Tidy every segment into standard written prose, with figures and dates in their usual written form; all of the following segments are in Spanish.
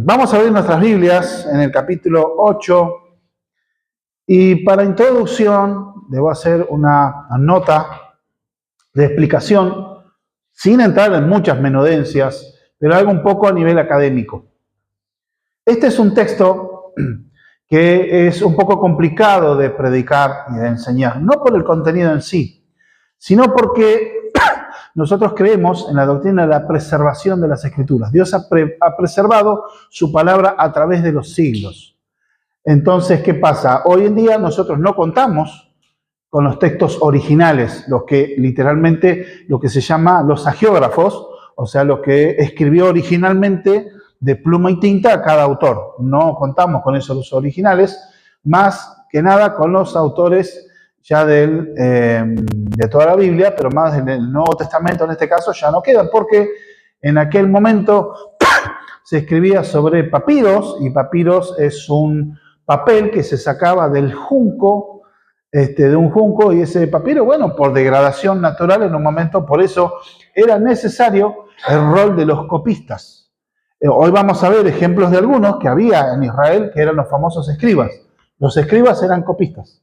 Vamos a abrir nuestras Biblias en el capítulo 8 y para introducción debo hacer una nota de explicación sin entrar en muchas menudencias, pero algo un poco a nivel académico. Este es un texto que es un poco complicado de predicar y de enseñar, no por el contenido en sí, sino porque nosotros creemos en la doctrina de la preservación de las Escrituras. Dios ha preservado su palabra a través de los siglos. Entonces, ¿qué pasa? Hoy en día nosotros no contamos con los textos originales, los que literalmente, lo que se llama los hagiógrafos, o sea, lo que escribió originalmente de pluma y tinta cada autor. No contamos con esos originales, más que nada con los autores ya de toda la Biblia, pero más del Nuevo Testamento en este caso ya no quedan, porque en aquel momento se escribía sobre papiros, y papiros es un papel que se sacaba del junco, de un junco, y ese papiro, bueno, por degradación natural en un momento, por eso era necesario el rol de los copistas. Hoy vamos a ver ejemplos de algunos que había en Israel, que eran los famosos escribas. Los escribas eran copistas.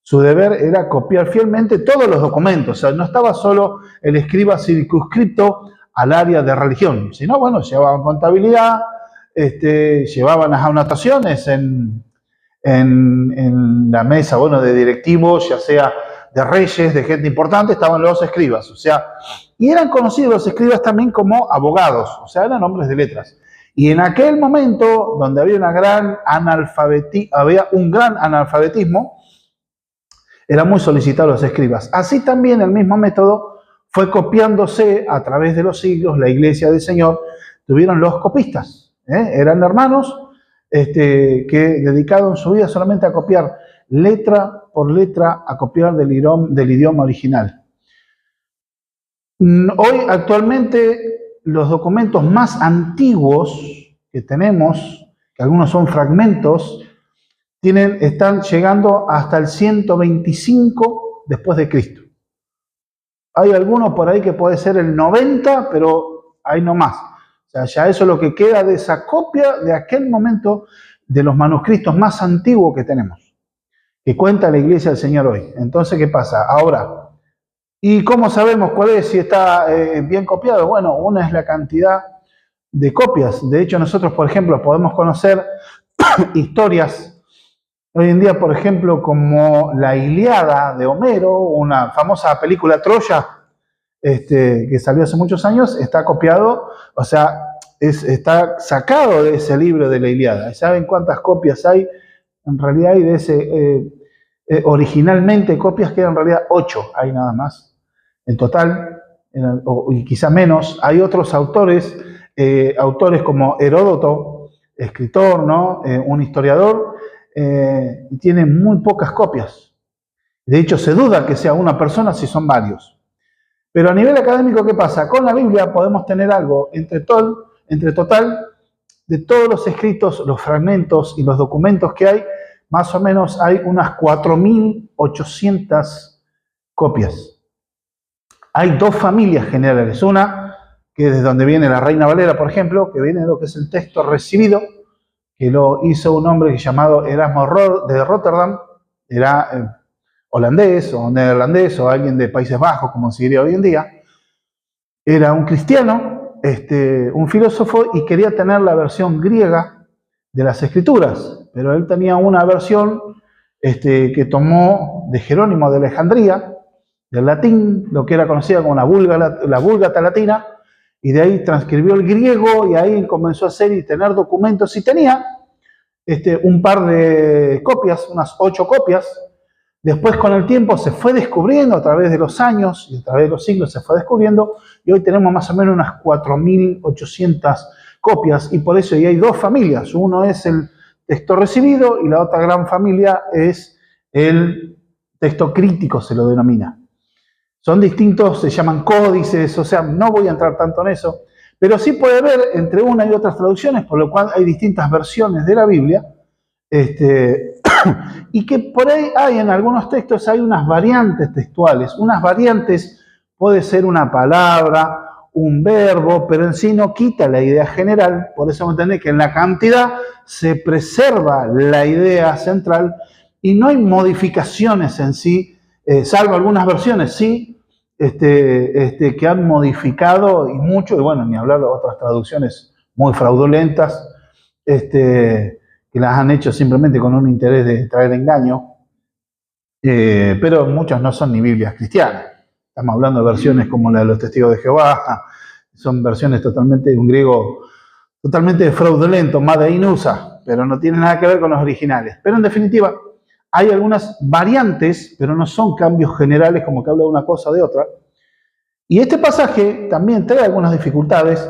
Su deber era copiar fielmente todos los documentos. O sea, no estaba solo el escriba circunscripto al área de religión, sino, bueno, llevaban contabilidad, llevaban las anotaciones en la mesa, bueno, de directivos, ya sea de reyes, de gente importante, estaban los escribas. O sea, y eran conocidos los escribas también como abogados, o sea, eran hombres de letras. Y en aquel momento, donde había un gran analfabetismo, eran muy solicitados los escribas. Así también el mismo método fue copiándose a través de los siglos. La iglesia del Señor tuvieron los copistas. Eran hermanos que dedicaron su vida solamente a copiar letra por letra, a copiar del idioma original. Hoy actualmente los documentos más antiguos que tenemos, que algunos son fragmentos, están llegando hasta el 125 después de Cristo. Hay algunos por ahí que puede ser el 90, pero ahí no más. O sea, ya eso es lo que queda de esa copia de aquel momento de los manuscritos más antiguos que tenemos, que cuenta la Iglesia del Señor hoy. Entonces, ¿qué pasa? Ahora, ¿y cómo sabemos cuál es, si está bien copiado? Bueno, una es la cantidad de copias. De hecho, nosotros, por ejemplo, podemos conocer historias hoy en día, por ejemplo, como la Ilíada de Homero, una famosa película Troya, que salió hace muchos años, está copiado, o sea, está sacado de ese libro de la Ilíada. ¿Saben cuántas copias hay? En realidad hay de ese, originalmente copias que en realidad 8 hay nada más. En total, y quizá menos, hay otros autores como Heródoto, escritor, ¿no? Un historiador, y tiene muy pocas copias. De hecho, se duda que sea una persona si son varios. Pero a nivel académico, ¿qué pasa? Con la Biblia podemos tener algo entre total de todos los escritos, los fragmentos y los documentos que hay, más o menos hay unas 4.800 copias. Hay dos familias generales. Una, que es de donde viene la Reina Valera, por ejemplo, que viene de lo que es el texto recibido, que lo hizo un hombre llamado Erasmo de Rotterdam, era holandés o neerlandés o alguien de Países Bajos, como se diría hoy en día. Era un cristiano, un filósofo, y quería tener la versión griega de las Escrituras, pero él tenía una versión que tomó de Jerónimo de Alejandría, del latín, lo que era conocida como la Vulgata latina, y de ahí transcribió el griego y ahí comenzó a hacer y tener documentos, y tenía un par de copias, unas 8 copias. Después, con el tiempo, se fue descubriendo a través de los años y a través de los siglos se fue descubriendo, y hoy tenemos más o menos unas 4.800 copias, y por eso y hay dos familias. Uno es el texto recibido y la otra gran familia es el texto crítico, se lo denomina. Son distintos, se llaman códices, o sea, no voy a entrar tanto en eso, pero sí puede haber entre una y otras traducciones, por lo cual hay distintas versiones de la Biblia, y que por ahí hay en algunos textos hay unas variantes textuales. Unas variantes puede ser una palabra, un verbo, pero en sí no quita la idea general. Por eso me entendés que en la cantidad se preserva la idea central y no hay modificaciones en sí, salvo algunas versiones, sí, que han modificado y mucho, y bueno, ni hablar de otras traducciones muy fraudulentas, que las han hecho simplemente con un interés de traer engaño, pero muchas no son ni Biblias cristianas. Estamos hablando de versiones como la de los Testigos de Jehová, son versiones totalmente de un griego totalmente fraudulento, Made in USA, pero no tiene nada que ver con los originales. Pero en definitiva, hay algunas variantes, pero no son cambios generales como que habla de una cosa o de otra. Y este pasaje también trae algunas dificultades,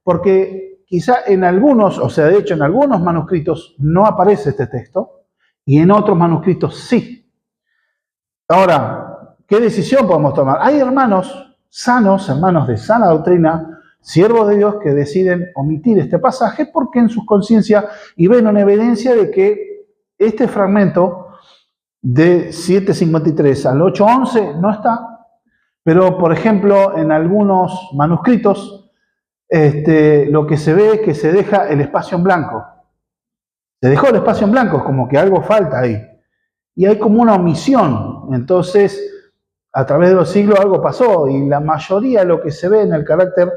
porque quizá en algunos, o sea, de hecho en algunos manuscritos no aparece este texto, y en otros manuscritos sí. Ahora, ¿qué decisión podemos tomar? Hay hermanos sanos, hermanos de sana doctrina, siervos de Dios, que deciden omitir este pasaje porque en sus conciencias y ven una evidencia de que este fragmento de 7:53 al 8:11 no está. Pero, por ejemplo, en algunos manuscritos, lo que se ve es que se deja el espacio en blanco. Se dejó el espacio en blanco, es como que algo falta ahí. Y hay como una omisión. Entonces, a través de los siglos algo pasó. Y la mayoría de lo que se ve en el carácter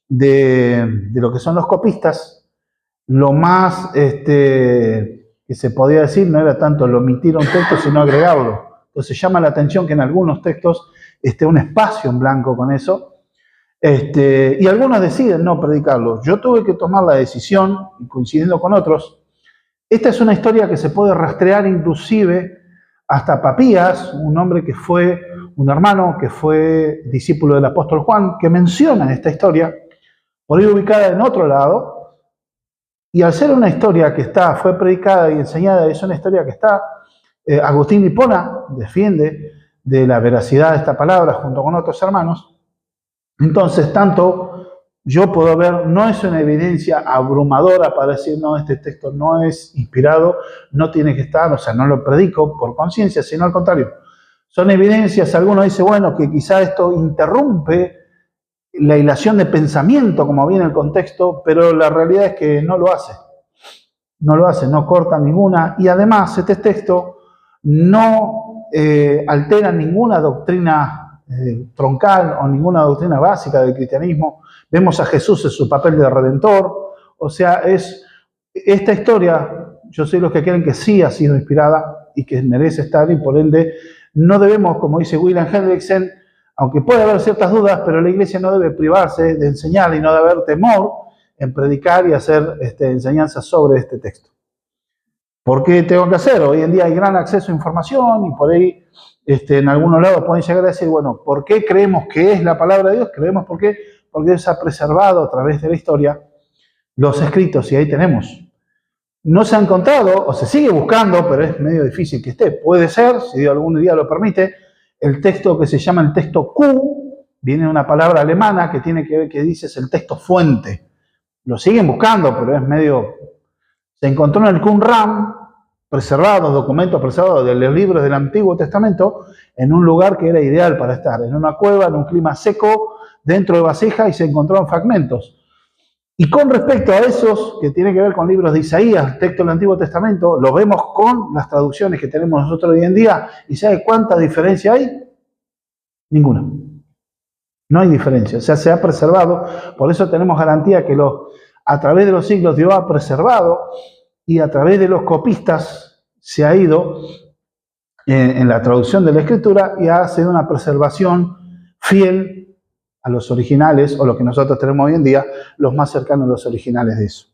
de lo que son los copistas, lo más que se podía decir no era tanto el omitir un texto, sino agregarlo. Entonces llama la atención que en algunos textos esté un espacio en blanco con eso, y algunos deciden no predicarlo. Yo tuve que tomar la decisión, coincidiendo con otros. Esta es una historia que se puede rastrear inclusive hasta Papías, un hombre que fue un hermano, que fue discípulo del apóstol Juan, que menciona esta historia, por ahí ubicada en otro lado, y al ser una historia que fue predicada y enseñada, es una historia que está, Agustín de Hipona defiende de la veracidad de esta palabra junto con otros hermanos. Entonces, tanto yo puedo ver, no es una evidencia abrumadora para decir, no, este texto no es inspirado, no tiene que estar, o sea, no lo predico por conciencia, sino al contrario. Son evidencias, algunos dicen, bueno, que quizá esto interrumpe la hilación de pensamiento, como viene el contexto, pero la realidad es que no lo hace. No lo hace, no corta ninguna, y además este texto no altera ninguna doctrina troncal o ninguna doctrina básica del cristianismo. Vemos a Jesús en su papel de redentor, o sea, esta historia, yo soy los que creen que sí ha sido inspirada y que merece estar, y por ende no debemos, como dice William Hendrickson, aunque puede haber ciertas dudas, pero la iglesia no debe privarse de enseñar y no debe haber temor en predicar y hacer enseñanzas sobre este texto. ¿Por qué tengo que hacer? Hoy en día hay gran acceso a información y por ahí en algunos lados pueden llegar a decir, bueno, ¿por qué creemos que es la palabra de Dios? Creemos porque Dios ha preservado a través de la historia los escritos y ahí tenemos. No se ha encontrado, o se sigue buscando, pero es medio difícil que esté. Puede ser, si Dios algún día lo permite, el texto que se llama el texto Q, viene de una palabra alemana que tiene que ver, que dice es el texto fuente. Lo siguen buscando, pero es medio... Se encontró en el Qumran, preservados, documentos preservados de los libros del Antiguo Testamento, en un lugar que era ideal para estar, en una cueva, en un clima seco, dentro de vasijas, y se encontraron fragmentos. Y con respecto a esos que tienen que ver con libros de Isaías, texto del Antiguo Testamento, lo vemos con las traducciones que tenemos nosotros hoy en día. ¿Y sabe cuánta diferencia hay? Ninguna. No hay diferencia. O sea, se ha preservado. Por eso tenemos garantía que a través de los siglos Dios ha preservado, y a través de los copistas se ha ido en la traducción de la Escritura y ha sido una preservación fiel a los originales, o lo que nosotros tenemos hoy en día, los más cercanos a los originales de eso.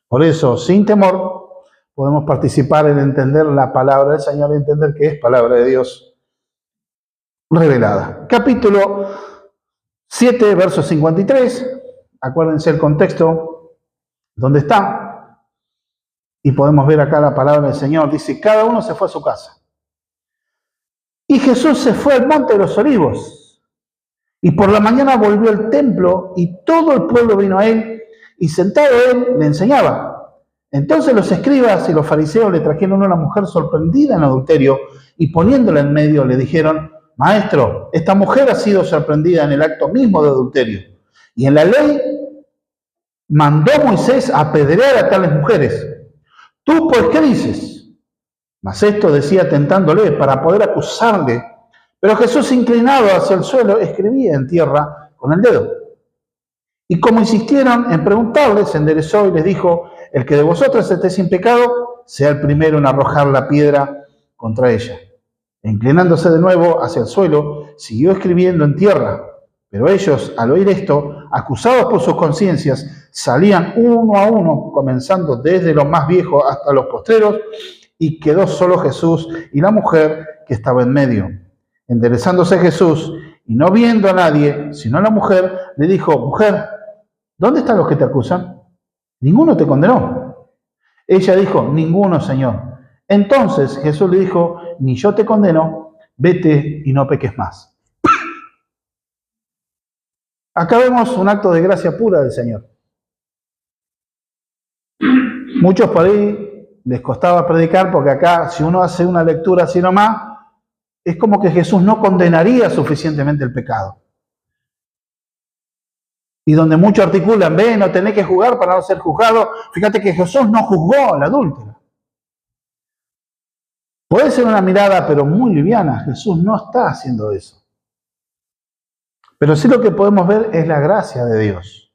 Por eso, sin temor, podemos participar en entender la palabra del Señor y entender que es palabra de Dios revelada. Capítulo 7, verso 53. Acuérdense el contexto donde está. Y podemos ver acá la palabra del Señor. Dice, cada uno se fue a su casa. Y Jesús se fue al monte de los olivos. Y por la mañana volvió al templo y todo el pueblo vino a él y sentado él le enseñaba. Entonces los escribas y los fariseos le trajeron a una mujer sorprendida en adulterio y poniéndola en medio le dijeron, Maestro, esta mujer ha sido sorprendida en el acto mismo de adulterio. Y en la ley mandó Moisés apedrear a tales mujeres. ¿Tú pues qué dices? Mas esto decía tentándole para poder acusarle. Pero Jesús, inclinado hacia el suelo, escribía en tierra con el dedo. Y como insistieron en preguntarle, se enderezó y les dijo: el que de vosotros esté sin pecado, sea el primero en arrojar la piedra contra ella. E inclinándose de nuevo hacia el suelo, siguió escribiendo en tierra. Pero ellos, al oír esto, acusados por sus conciencias, salían uno a uno, comenzando desde los más viejos hasta los postreros, y quedó solo Jesús y la mujer que estaba en medio. Enderezándose Jesús, y no viendo a nadie, sino a la mujer, le dijo: mujer, ¿dónde están los que te acusan? ¿Ninguno te condenó? Ella dijo: ninguno, Señor. Entonces Jesús le dijo: ni yo te condeno, vete y no peques más. Acá vemos un acto de gracia pura del Señor. Muchos por ahí les costaba predicar, porque acá, si uno hace una lectura así nomás, es como que Jesús no condenaría suficientemente el pecado. Y donde muchos articulan: ve, no tenés que juzgar para no ser juzgado. Fíjate que Jesús no juzgó a la adúltera. Puede ser una mirada, pero muy liviana. Jesús no está haciendo eso. Pero sí lo que podemos ver es la gracia de Dios.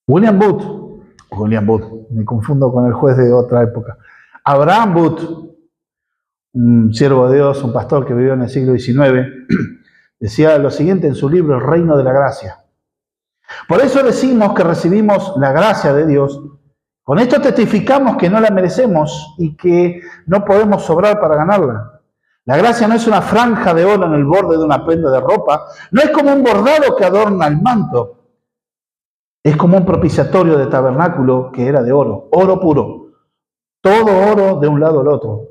William Booth, me confundo con el juez de otra época. Abraham Booth, un siervo de Dios, un pastor que vivió en el siglo XIX, decía lo siguiente en su libro El Reino de la Gracia. Por eso decimos que recibimos la gracia de Dios. Con esto testificamos que no la merecemos y que no podemos sobrar para ganarla. La gracia no es una franja de oro en el borde de una prenda de ropa, no es como un bordado que adorna el manto. Es como un propiciatorio de tabernáculo que era de oro puro, todo oro de un lado al otro.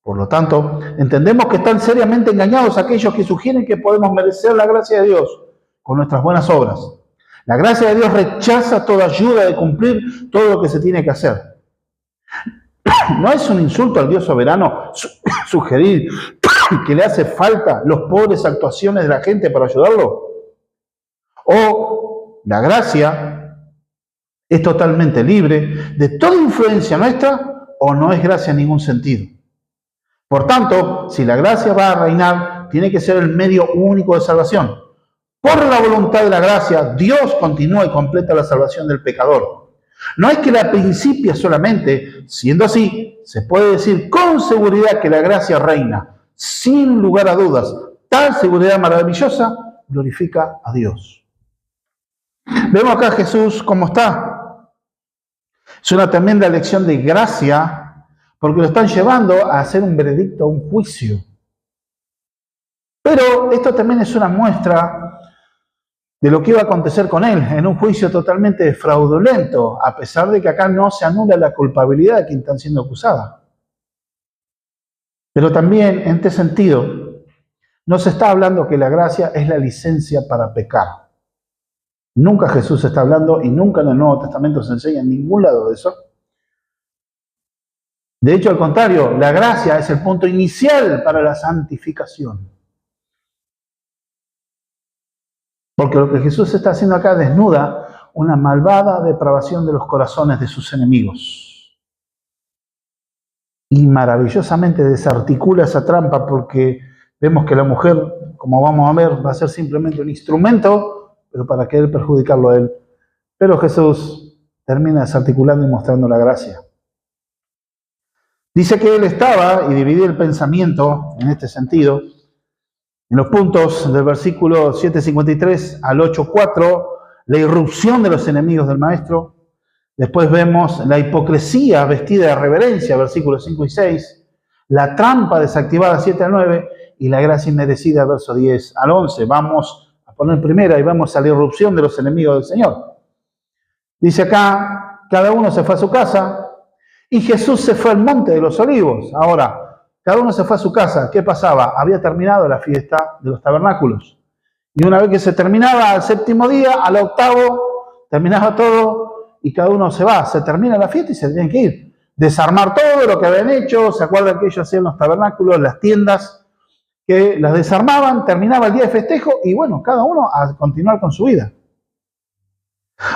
Por lo tanto, entendemos que están seriamente engañados aquellos que sugieren que podemos merecer la gracia de Dios con nuestras buenas obras. La gracia de Dios rechaza toda ayuda de cumplir todo lo que se tiene que hacer. No es un insulto al Dios soberano sugerir que le hace falta los pobres actuaciones de la gente para ayudarlo. O la gracia es totalmente libre de toda influencia nuestra, o no es gracia en ningún sentido. Por tanto, si la gracia va a reinar, tiene que ser el medio único de salvación. Por la voluntad de la gracia, Dios continúa y completa la salvación del pecador. No es que la principia solamente. Siendo así, se puede decir con seguridad que la gracia reina. Sin lugar a dudas, tal seguridad maravillosa glorifica a Dios. Vemos acá a Jesús cómo está. Es una tremenda lección de gracia, porque lo están llevando a hacer un veredicto, un juicio. Pero esto también es una muestra de lo que iba a acontecer con él, en un juicio totalmente fraudulento, a pesar de que acá no se anula la culpabilidad de quien está siendo acusada. Pero también, en este sentido, no se está hablando que la gracia es la licencia para pecar. Nunca Jesús está hablando, y nunca en el Nuevo Testamento se enseña en ningún lado de eso. De hecho, al contrario, la gracia es el punto inicial para la santificación. Porque lo que Jesús está haciendo acá desnuda una malvada depravación de los corazones de sus enemigos. Y maravillosamente desarticula esa trampa, porque vemos que la mujer, como vamos a ver, va a ser simplemente un instrumento, pero para querer perjudicarlo a él. Pero Jesús termina desarticulando y mostrando la gracia. Dice que él estaba, y dividí el pensamiento en este sentido, en los puntos del versículo 7:53 al 8:4, la irrupción de los enemigos del Maestro. Después vemos la hipocresía vestida de reverencia, versículos 5 y 6, la trampa desactivada, 7 al 9, y la gracia inmerecida, verso 10 al 11. Vamos a poner primera y vamos a la irrupción de los enemigos del Señor. Dice acá, cada uno se fue a su casa, y Jesús se fue al monte de los olivos. Ahora, cada uno se fue a su casa. ¿Qué pasaba? Había terminado la fiesta de los tabernáculos. Y una vez que se terminaba, al séptimo día, al octavo, terminaba todo y cada uno se va. Se termina la fiesta y se tienen que ir. Desarmar todo lo que habían hecho. ¿Se acuerdan que ellos hacían los tabernáculos, las tiendas? que las desarmaban, terminaba el día de festejo y bueno, cada uno a continuar con su vida.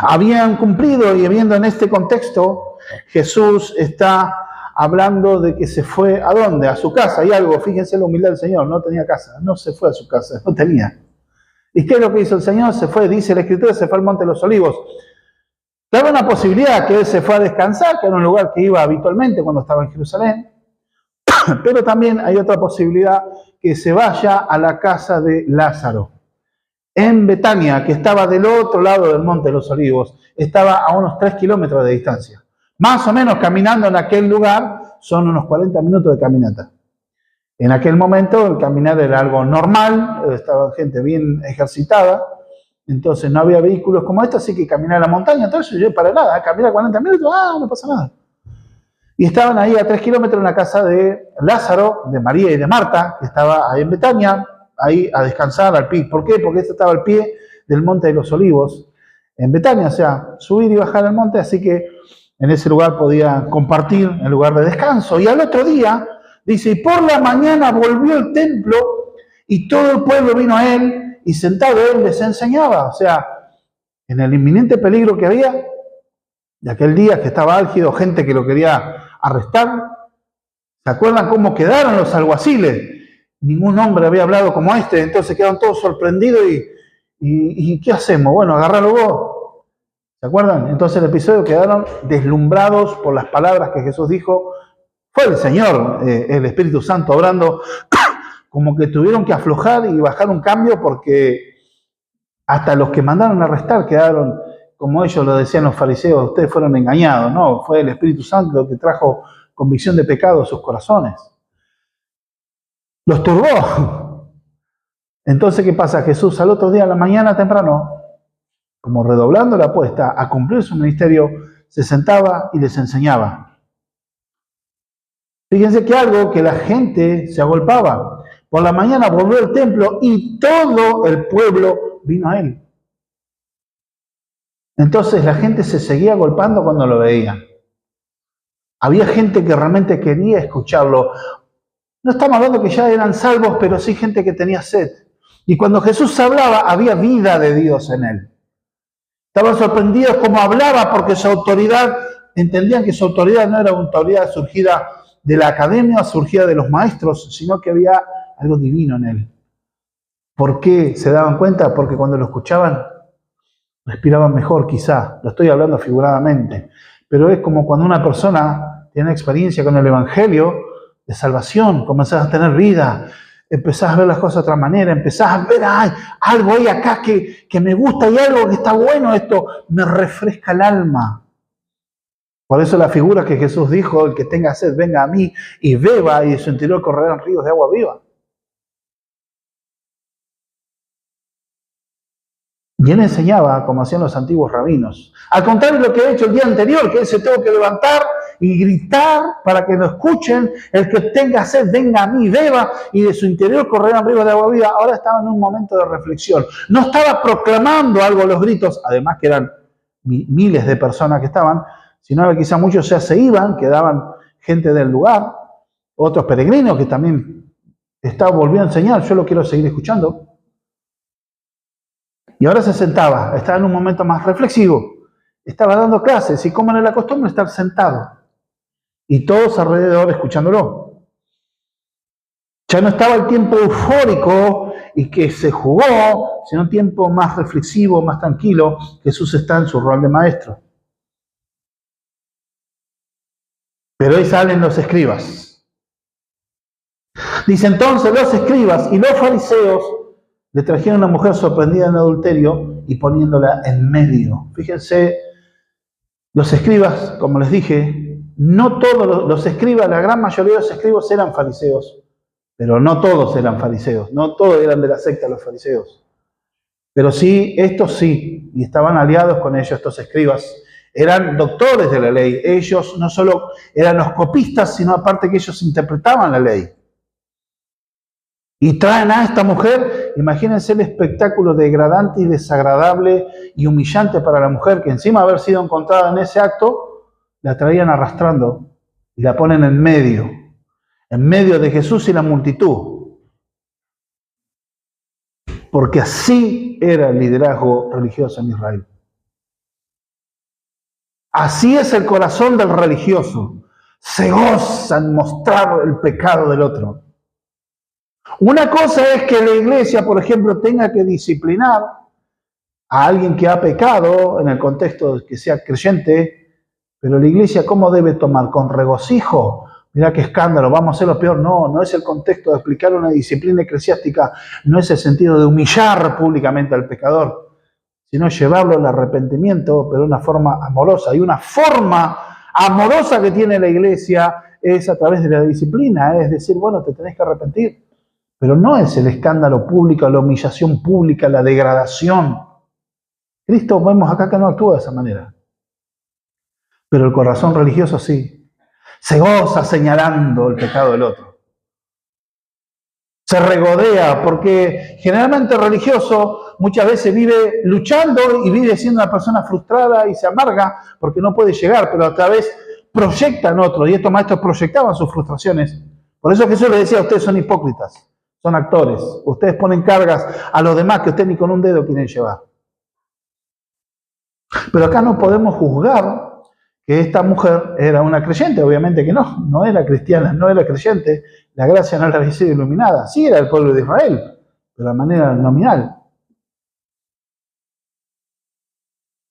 Habían cumplido y viendo en este contexto, Jesús está hablando de que se fue ¿a dónde? A su casa. Y algo, fíjense la humildad del Señor, no tenía casa, no se fue a su casa, no tenía. ¿Y qué es lo que hizo el Señor? Se fue, dice la Escritura, se fue al Monte de los Olivos. Daba una posibilidad que él se fue a descansar, que era un lugar que iba habitualmente cuando estaba en Jerusalén, pero también hay otra posibilidad, que se vaya a la casa de Lázaro, en Betania, que estaba del otro lado del Monte de los Olivos, estaba a unos 3 kilómetros de distancia. Más o menos caminando en aquel lugar son unos 40 minutos de caminata. En aquel momento el caminar era algo normal, estaba gente bien ejercitada, entonces no había vehículos como este, así que caminar a la montaña, entonces yo para nada, caminar 40 minutos, no pasa nada. Y estaban ahí a 3 kilómetros en la casa de Lázaro, de María y de Marta, que estaba ahí en Betania, ahí a descansar al pie. ¿Por qué? Porque este estaba al pie del Monte de los Olivos, en Betania, o sea, subir y bajar al monte, así que en ese lugar podía compartir el lugar de descanso. Y al otro día, dice, y por la mañana volvió al templo y todo el pueblo vino a él y sentado él les enseñaba. O sea, en el inminente peligro que había, de aquel día que estaba álgido, gente que lo quería arrestar. ¿Se acuerdan cómo quedaron los alguaciles? Ningún hombre había hablado como este, entonces quedaron todos sorprendidos y ¿qué hacemos? Bueno, agárralo vos. ¿Se acuerdan? Entonces el episodio quedaron deslumbrados por las palabras que Jesús dijo. Fue el Señor, el Espíritu Santo, obrando, como que tuvieron que aflojar y bajar un cambio porque hasta los que mandaron a arrestar quedaron, como ellos lo decían los fariseos, ustedes fueron engañados. No, fue el Espíritu Santo que trajo convicción de pecado a sus corazones. Los turbó. Entonces, ¿qué pasa? Jesús al otro día, a la mañana temprano, como redoblando la apuesta a cumplir su ministerio, se sentaba y les enseñaba. Fíjense que algo que la gente se agolpaba. Por la mañana volvió al templo y todo el pueblo vino a él. Entonces la gente se seguía agolpando cuando lo veía. Había gente que realmente quería escucharlo. No estamos hablando que ya eran salvos, pero sí gente que tenía sed. Y cuando Jesús hablaba, había vida de Dios en él. Estaban sorprendidos como hablaba, porque su autoridad, entendían que su autoridad no era una autoridad surgida de la academia, surgida de los maestros, sino que había algo divino en él. ¿Por qué se daban cuenta? Porque cuando lo escuchaban, respiraban mejor quizá. Lo estoy hablando figuradamente. Pero es como cuando una persona tiene experiencia con el Evangelio de salvación, comenzás a tener vida, empezás a ver las cosas de otra manera, empezás a ver, algo hay acá que me gusta, y algo que está bueno, esto me refresca el alma. Por eso la figura que Jesús dijo, el que tenga sed, venga a mí y beba, y de su interior correrán ríos de agua viva. Y él enseñaba como hacían los antiguos rabinos. Al contrario de lo que ha hecho el día anterior, que él se tuvo que levantar y gritar para que lo escuchen, el que tenga sed, venga a mí, beba, y de su interior correrán ríos de agua viva. Ahora estaba en un momento de reflexión. No estaba proclamando algo a los gritos, además que eran miles de personas que estaban, sino que quizá muchos ya se iban, quedaban gente del lugar, otros peregrinos que también volvían a enseñar, yo lo quiero seguir escuchando. Y ahora se sentaba, estaba en un momento más reflexivo, estaba dando clases, y como era la costumbre, estar sentado. Y todos alrededor escuchándolo. Ya no estaba el tiempo eufórico y que se jugó, sino un tiempo más reflexivo, más tranquilo. Jesús está en su rol de maestro. Pero ahí salen los escribas. Dice entonces los escribas y los fariseos le trajeron a una mujer sorprendida en adulterio y poniéndola en medio. Fíjense, los escribas, como les dije, no todos los escribas, la gran mayoría de los escribas eran fariseos, pero no todos eran fariseos, no todos eran de la secta de los fariseos. Pero sí, estos sí, y estaban aliados con ellos, estos escribas. Eran doctores de la ley. Ellos no solo eran los copistas, sino aparte que ellos interpretaban la ley. Y traen a esta mujer, imagínense el espectáculo degradante y desagradable y humillante para la mujer, que encima de haber sido encontrada en ese acto, la traían arrastrando y la ponen en medio de Jesús y la multitud. porque así era el liderazgo religioso en Israel. Así es el corazón del religioso. Se goza en mostrar el pecado del otro. Una cosa es que la iglesia, por ejemplo, tenga que disciplinar a alguien que ha pecado en el contexto de que sea creyente, pero la iglesia, ¿cómo debe tomar? ¿Con regocijo? Mirá qué escándalo, vamos a hacer lo peor. No, no es el contexto de explicar una disciplina eclesiástica, no es el sentido de humillar públicamente al pecador, sino llevarlo al arrepentimiento, pero de una forma amorosa. Y una forma amorosa que tiene la iglesia es a través de la disciplina, es decir, bueno, te tenés que arrepentir. Pero no es el escándalo público, la humillación pública, la degradación. Cristo, vemos acá que no actúa de esa manera. Pero el corazón religioso sí. Se goza señalando el pecado del otro. Se regodea, porque generalmente el religioso muchas veces vive luchando y vive siendo una persona frustrada y se amarga porque no puede llegar, pero a través proyectan otros, y estos maestros proyectaban sus frustraciones. Por eso Jesús les decía, ustedes son hipócritas, son actores, ustedes ponen cargas a los demás que ustedes ni con un dedo quieren llevar. Pero acá no podemos juzgar que esta mujer era una creyente, obviamente que no era cristiana, no era creyente, la gracia no la había sido iluminada, sí era el pueblo de Israel, pero de manera nominal.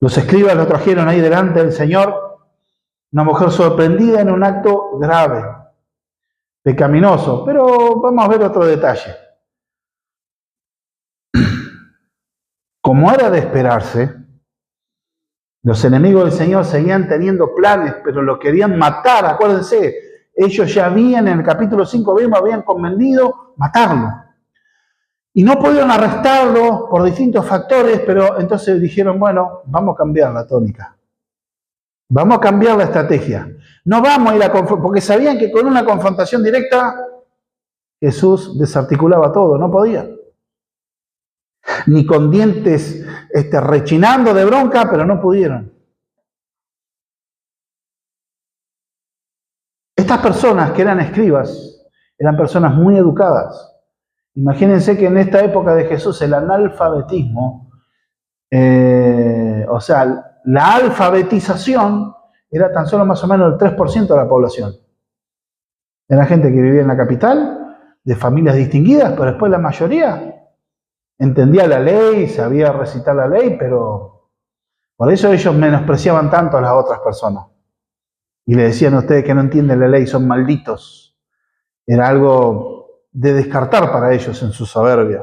Los escribas lo trajeron ahí delante del Señor, una mujer sorprendida en un acto grave, pecaminoso, pero vamos a ver otro detalle. Como era de esperarse, los enemigos del Señor seguían teniendo planes, pero lo querían matar. Acuérdense, ellos ya habían, en el capítulo 5, habían convenido matarlo. Y no pudieron arrestarlo por distintos factores, pero entonces dijeron, bueno, vamos a cambiar la tónica. Vamos a cambiar la estrategia. No vamos a ir a confrontar, porque sabían que con una confrontación directa Jesús desarticulaba todo, no podía. Ni con dientes rechinando de bronca, pero no pudieron. Estas personas que eran escribas, eran personas muy educadas. Imagínense que en esta época de Jesús el analfabetismo, o sea, la alfabetización era tan solo más o menos el 3% de la población. Era gente que vivía en la capital, de familias distinguidas, pero después la mayoría entendía la ley, sabía recitar la ley, pero por eso ellos menospreciaban tanto a las otras personas. Y le decían a ustedes que no entienden la ley, son malditos. Era algo de descartar para ellos en su soberbia.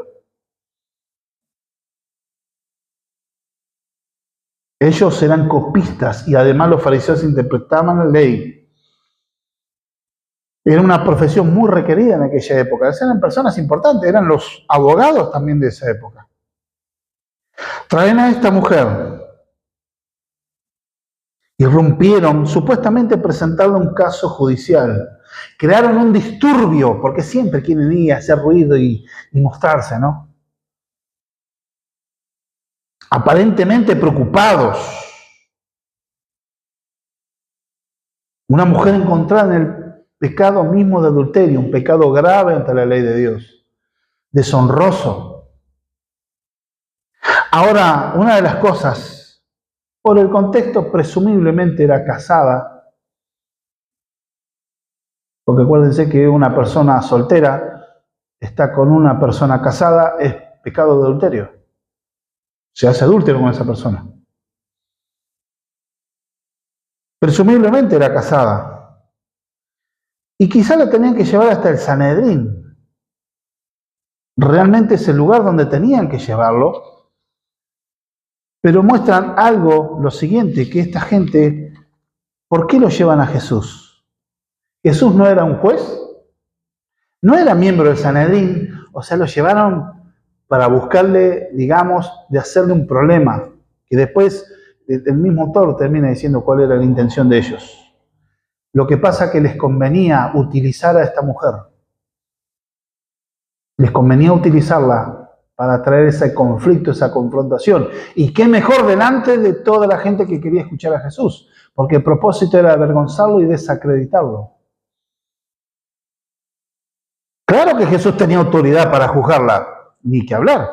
Ellos eran copistas y además los fariseos interpretaban la ley. Era una profesión muy requerida en aquella época. Eran personas importantes, eran los abogados también de esa época. Traen a esta mujer. Irrumpieron, supuestamente presentaron un caso judicial. Crearon un disturbio, porque siempre quieren ir a hacer ruido y mostrarse, ¿no? Aparentemente preocupados. Una mujer encontrada en el pecado mismo de adulterio, un pecado grave ante la ley de Dios, deshonroso. Ahora, una de las cosas, por el contexto presumiblemente era casada, porque acuérdense que una persona soltera está con una persona casada, es pecado de adulterio. Se hace adúltero con esa persona. Presumiblemente era casada. Y quizá la tenían que llevar hasta el Sanedrín. Realmente es el lugar donde tenían que llevarlo. Pero muestran algo, lo siguiente, que esta gente, ¿por qué lo llevan a Jesús? Jesús no era un juez, no era miembro del Sanedrín, o sea, lo llevaron para buscarle, digamos, de hacerle un problema, que después el mismo autor termina diciendo cuál era la intención de ellos. Lo que pasa es que les convenía utilizar a esta mujer. Les convenía utilizarla para traer ese conflicto, esa confrontación. Y qué mejor delante de toda la gente que quería escuchar a Jesús, porque el propósito era avergonzarlo y desacreditarlo. Claro que Jesús tenía autoridad para juzgarla, ni que hablar.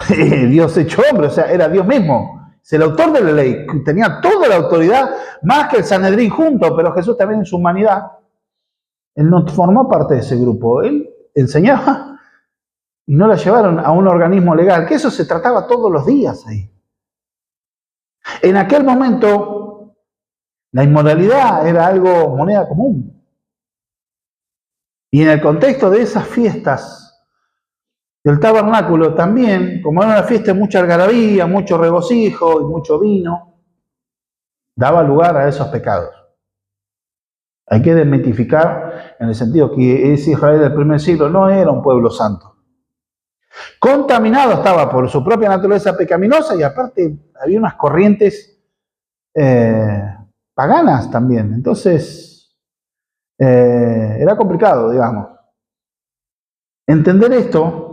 Dios hecho hombre, o sea, era Dios mismo. Es el autor de la ley, tenía toda la autoridad, más que el Sanedrín junto, pero Jesús también en su humanidad, él no formó parte de ese grupo, él enseñaba y no la llevaron a un organismo legal, que eso se trataba todos los días ahí. En aquel momento, la inmoralidad era algo moneda común. Y en el contexto de esas fiestas del tabernáculo también, como era una fiesta de mucha algarabía, mucho regocijo y mucho vino, daba lugar a esos pecados. Hay que desmitificar en el sentido que ese Israel del primer siglo no era un pueblo santo. Contaminado estaba por su propia naturaleza pecaminosa y aparte había unas corrientes paganas también. Entonces, era complicado, digamos. Entender esto,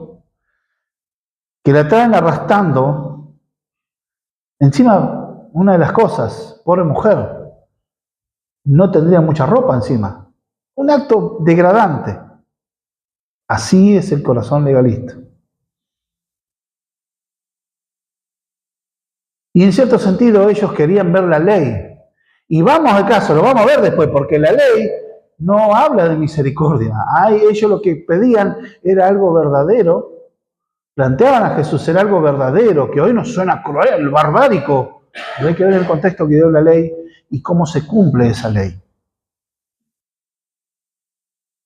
que la traen arrastrando, encima, una de las cosas, pobre mujer, no tendría mucha ropa encima. Un acto degradante. Así es el corazón legalista. Y en cierto sentido ellos querían ver la ley. Y vamos al caso, lo vamos a ver después, porque la ley no habla de misericordia. Ellos lo que pedían era algo verdadero. Planteaban a Jesús ser algo verdadero, que hoy nos suena cruel, barbárico. Pero hay que ver el contexto que dio la ley y cómo se cumple esa ley.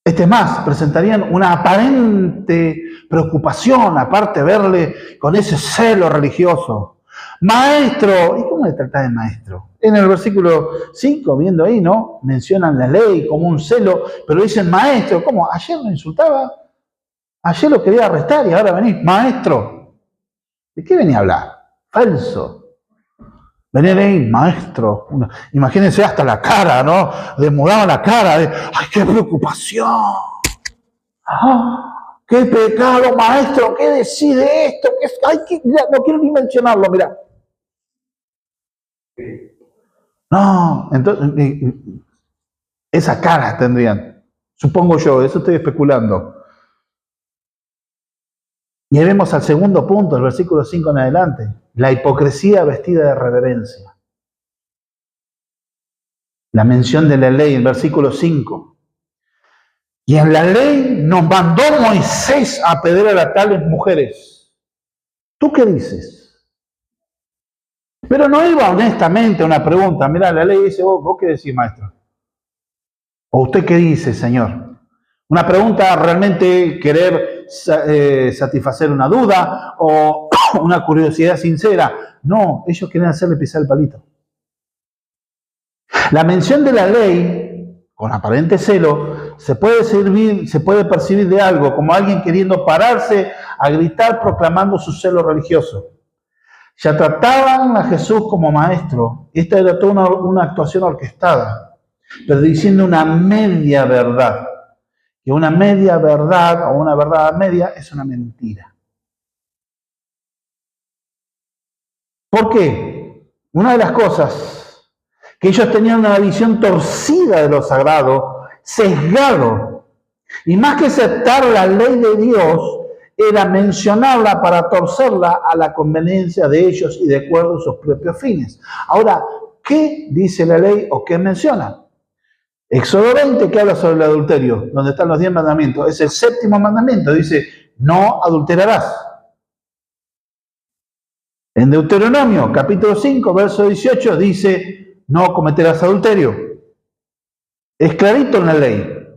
Es más, presentarían una aparente preocupación, aparte de verle con ese celo religioso. Maestro, ¿y cómo le trata de maestro? En el versículo 5, viendo ahí, ¿no? Mencionan la ley como un celo, pero dicen maestro. ¿Cómo? Ayer lo insultaba, ayer lo quería arrestar y ahora venís, maestro. ¿De qué venía a hablar? Falso. Venía ahí, maestro. Imagínense hasta la cara, ¿no? Demudaba la cara. ¡Ay, qué preocupación! ¡Ah! ¡Qué pecado, maestro! ¿Qué decide esto? No quiero ni mencionarlo, mira. No, entonces, esa cara tendrían. Supongo yo, eso estoy especulando. Y ahí vemos al segundo punto, el versículo 5 en adelante. La hipocresía vestida de reverencia. La mención de la ley, el versículo 5. Y en la ley nos mandó Moisés a apedrear a tales mujeres. ¿Tú qué dices? Pero no iba honestamente a una pregunta. Mira, la ley dice, ¿vos qué decís, maestro? ¿O usted qué dice, Señor? Una pregunta realmente querer satisfacer una duda o una curiosidad sincera. No, ellos quieren hacerle pisar el palito. La mención de la ley, con aparente celo, se puede percibir de algo, como alguien queriendo pararse a gritar proclamando su celo religioso. Ya trataban a Jesús como maestro. Esta era toda una actuación orquestada, pero diciendo una media verdad. Que una media verdad o una verdad a media es una mentira. ¿Por qué? Una de las cosas que ellos tenían una visión torcida de lo sagrado, sesgado, y más que aceptar la ley de Dios, era mencionarla para torcerla a la conveniencia de ellos y de acuerdo a sus propios fines. Ahora, ¿qué dice la ley o qué menciona? Éxodo 20, que habla sobre el adulterio, donde están los 10 mandamientos. Es el séptimo mandamiento, dice, no adulterarás. En Deuteronomio, capítulo 5, verso 18, dice, no cometerás adulterio. Es clarito en la ley.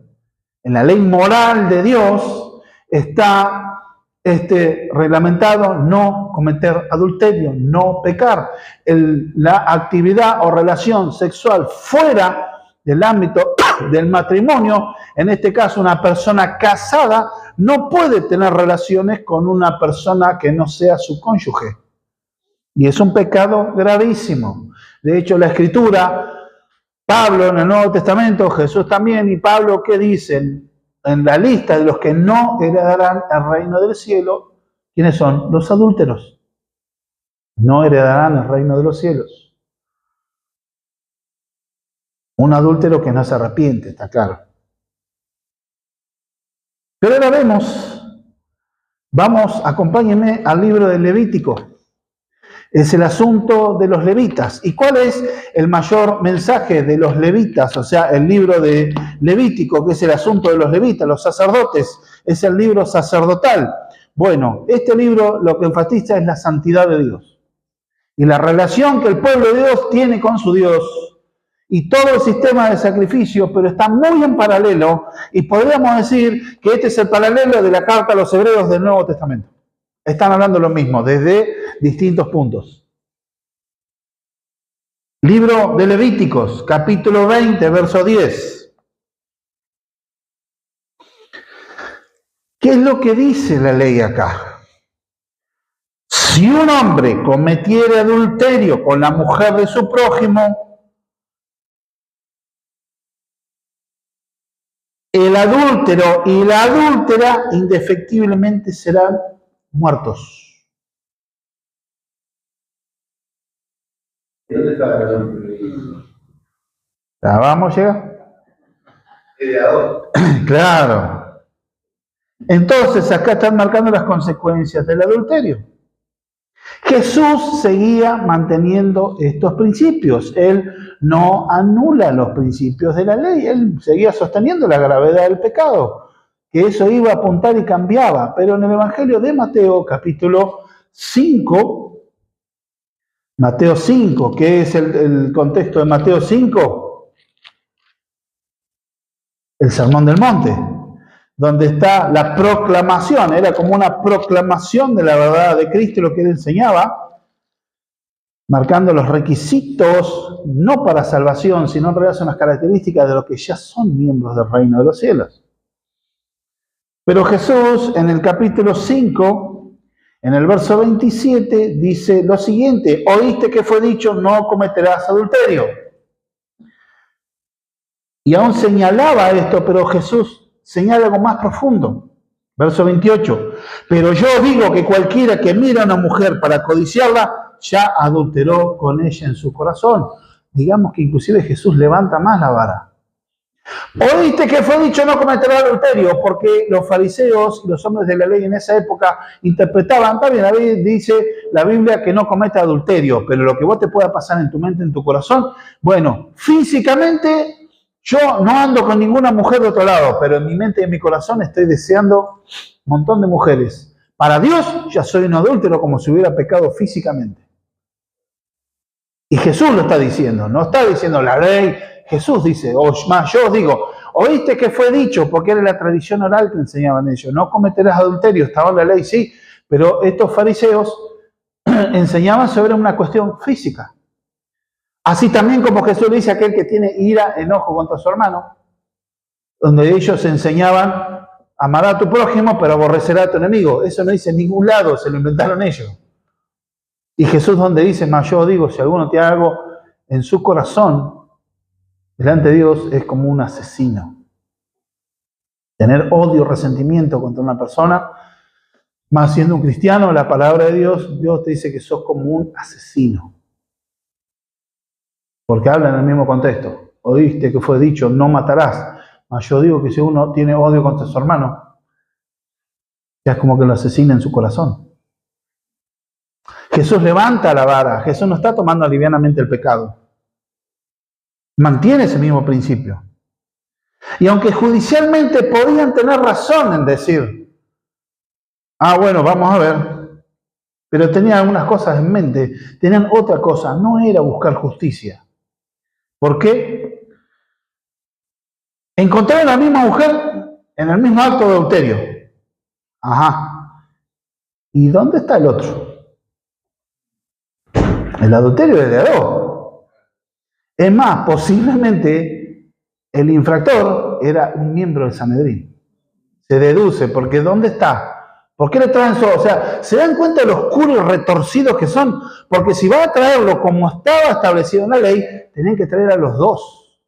En la ley moral de Dios está reglamentado no cometer adulterio, no pecar. La actividad o relación sexual fuera del ámbito del matrimonio, en este caso una persona casada, no puede tener relaciones con una persona que no sea su cónyuge. Y es un pecado gravísimo. De hecho, la Escritura, Pablo en el Nuevo Testamento, Jesús también, y Pablo, ¿qué dicen? En la lista de los que no heredarán el reino del cielo, ¿quiénes son? Los adúlteros. No heredarán el reino de los cielos. Un adúltero que no se arrepiente, está claro. Pero ahora vemos Vamos, acompáñenme al libro de Levítico. Es el asunto de los levitas. ¿Y cuál es el mayor mensaje de los levitas? O sea, el libro de Levítico, que es el asunto de los levitas, los sacerdotes, es el libro sacerdotal. Bueno, este libro lo que enfatiza es la santidad de Dios y la relación que el pueblo de Dios tiene con su Dios y todo el sistema de sacrificio, pero está muy en paralelo y podríamos decir que este es el paralelo de la carta a los hebreos del Nuevo Testamento. Están hablando lo mismo desde distintos puntos. Libro de Levíticos, capítulo 20, verso 10. ¿Qué es lo que dice la ley acá? Si un hombre cometiere adulterio con la mujer de su prójimo, el adúltero y la adúltera indefectiblemente serán muertos. ¿Dónde está el adulterio? ¿La vamos a llegar? Creador. Claro. Entonces acá están marcando las consecuencias del adulterio. Jesús seguía manteniendo estos principios. Él no anula los principios de la ley. Él seguía sosteniendo la gravedad del pecado, que eso iba a apuntar y cambiaba. Pero en el Evangelio de Mateo, capítulo 5, Mateo 5, ¿qué es el contexto de Mateo 5? El Sermón del Monte, donde está la proclamación, era como una proclamación de la verdad de Cristo, lo que él enseñaba, marcando los requisitos, no para salvación, sino en realidad son las características de los que ya son miembros del reino de los cielos. Pero Jesús, en el capítulo 5, en el verso 27, dice lo siguiente: oíste que fue dicho, no cometerás adulterio. Y aún señalaba esto, pero Jesús señala algo más profundo. Verso 28. Pero yo digo que cualquiera que mira a una mujer para codiciarla, ya adulteró con ella en su corazón. Digamos que inclusive Jesús levanta más la vara. Oíste que fue dicho no cometerás adulterio, porque los fariseos y los hombres de la ley en esa época interpretaban, está bien, la Biblia dice la Biblia que no comete adulterio, pero lo que vos te pueda pasar en tu mente, en tu corazón, bueno, físicamente yo no ando con ninguna mujer de otro lado, pero en mi mente y en mi corazón estoy deseando un montón de mujeres. Para Dios ya soy un adúltero como si hubiera pecado físicamente. Y Jesús lo está diciendo, no está diciendo la ley. Jesús dice, o más, yo os digo, oíste que fue dicho, porque era la tradición oral que enseñaban ellos, no cometerás adulterio, estaba en la ley, sí, pero estos fariseos enseñaban sobre una cuestión física. Así también como Jesús le dice a aquel que tiene ira, enojo contra su hermano, donde ellos enseñaban, amará a tu prójimo, pero aborrecerá a tu enemigo. Eso no dice en ningún lado, se lo inventaron ellos. Y Jesús donde dice, más yo digo, si alguno tiene algo en su corazón, delante de Dios es como un asesino. Tener odio, resentimiento contra una persona, más siendo un cristiano, la palabra de Dios, Dios te dice que sos como un asesino. Porque habla en el mismo contexto. Oíste que fue dicho, no matarás. Mas yo digo que si uno tiene odio contra su hermano, ya es como que lo asesina en su corazón. Jesús levanta la vara. Jesús no está tomando livianamente el pecado. Mantiene ese mismo principio. Y aunque judicialmente podían tener razón en decir, bueno, vamos a ver, pero tenían algunas cosas en mente, tenían otra cosa, no era buscar justicia. ¿Por qué? Encontraron a la misma mujer en el mismo acto de adulterio. Ajá. ¿Y dónde está el otro? El adulterio es de a dos. Es más, posiblemente el infractor era un miembro del Sanedrín. Se deduce, porque ¿dónde está? ¿Por qué le traen eso? O sea, ¿se dan cuenta de los oscuros y retorcidos que son? Porque si va a traerlo como estaba establecido en la ley, tenían que traer a los dos.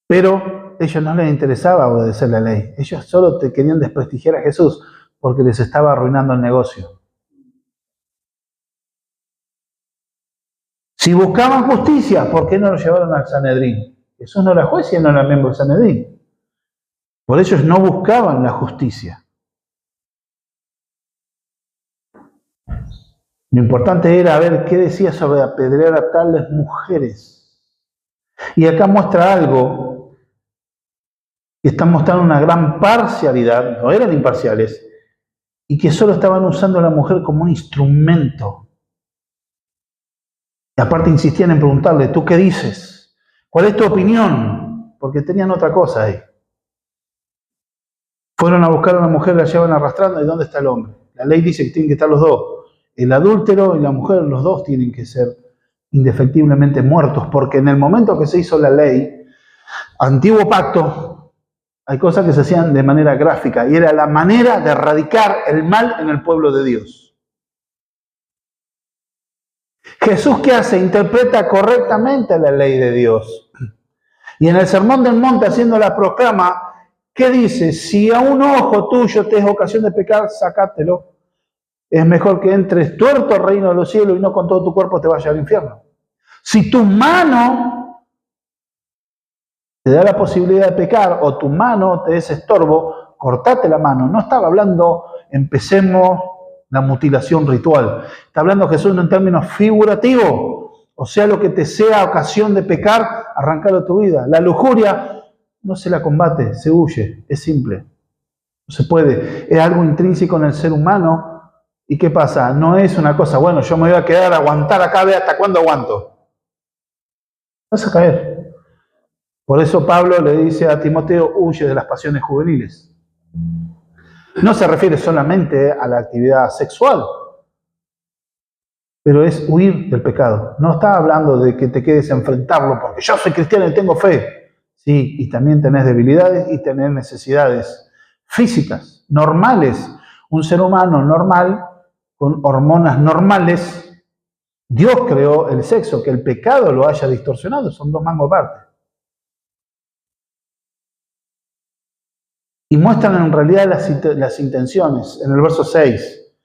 Pero a ellos no les interesaba obedecer la ley. Ellos solo te querían desprestigiar a Jesús porque les estaba arruinando el negocio. Si buscaban justicia, ¿por qué no lo llevaron al Sanedrín? Jesús no era juez y él no era miembro del Sanedrín. Por ellos no buscaban la justicia. Lo importante era ver qué decía sobre apedrear a tales mujeres. Y acá muestra algo que está mostrando una gran parcialidad, no eran imparciales, y que solo estaban usando a la mujer como un instrumento. Y aparte insistían en preguntarle, ¿tú qué dices? ¿Cuál es tu opinión? Porque tenían otra cosa ahí. Fueron a buscar a una mujer, la llevan arrastrando, ¿y dónde está el hombre? La ley dice que tienen que estar los dos. El adúltero y la mujer, los dos tienen que ser indefectiblemente muertos, porque en el momento que se hizo la ley, antiguo pacto, hay cosas que se hacían de manera gráfica, y era la manera de erradicar el mal en el pueblo de Dios. Jesús, ¿qué hace? Interpreta correctamente la ley de Dios. Y en el Sermón del Monte, haciendo la proclama, ¿qué dice? Si a un ojo tuyo te es ocasión de pecar, sácatelo. Es mejor que entres tuerto al reino de los cielos y no con todo tu cuerpo te vayas al infierno. Si tu mano te da la posibilidad de pecar o tu mano te es estorbo, cortate la mano. No estaba hablando, empecemos la mutilación ritual. Está hablando Jesús en términos figurativos. O sea, lo que te sea ocasión de pecar, arrancarlo de tu vida. La lujuria no se la combate, se huye. Es simple. No se puede. Es algo intrínseco en el ser humano. ¿Y qué pasa? No es una cosa, bueno, yo me voy a quedar a aguantar acá, ve hasta cuándo aguanto. Vas a caer. Por eso Pablo le dice a Timoteo, huye de las pasiones juveniles. No se refiere solamente a la actividad sexual, pero es huir del pecado. No está hablando de que te quedes a enfrentarlo, porque yo soy cristiano y tengo fe. Sí, y también tenés debilidades y tenés necesidades físicas, normales. Un ser humano normal, con hormonas normales, Dios creó el sexo, que el pecado lo haya distorsionado, son dos mangos aparte. Y muestran en realidad las intenciones, en el verso 6.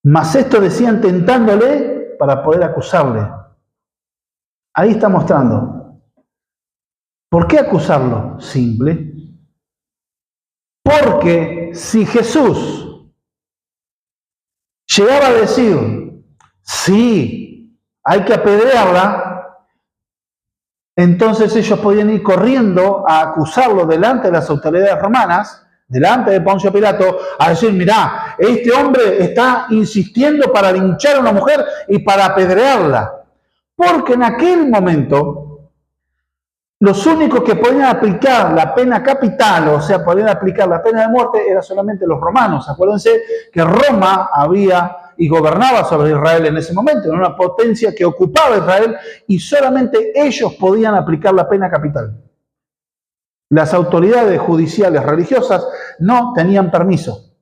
Mas esto decían tentándole para poder acusarle. Ahí está mostrando. ¿Por qué acusarlo? Simple. Porque si Jesús llegaba a decir, sí, hay que apedrearla, entonces ellos podían ir corriendo a acusarlo delante de las autoridades romanas, delante de Poncio Pilato, a decir, mirá, este hombre está insistiendo para linchar a una mujer y para apedrearla. Porque en aquel momento, los únicos que podían aplicar la pena capital, o sea, podían aplicar la pena de muerte, eran solamente los romanos. Acuérdense que Roma había y gobernaba sobre Israel en ese momento, era una potencia que ocupaba Israel y solamente ellos podían aplicar la pena capital. Las autoridades judiciales religiosas no tenían permiso.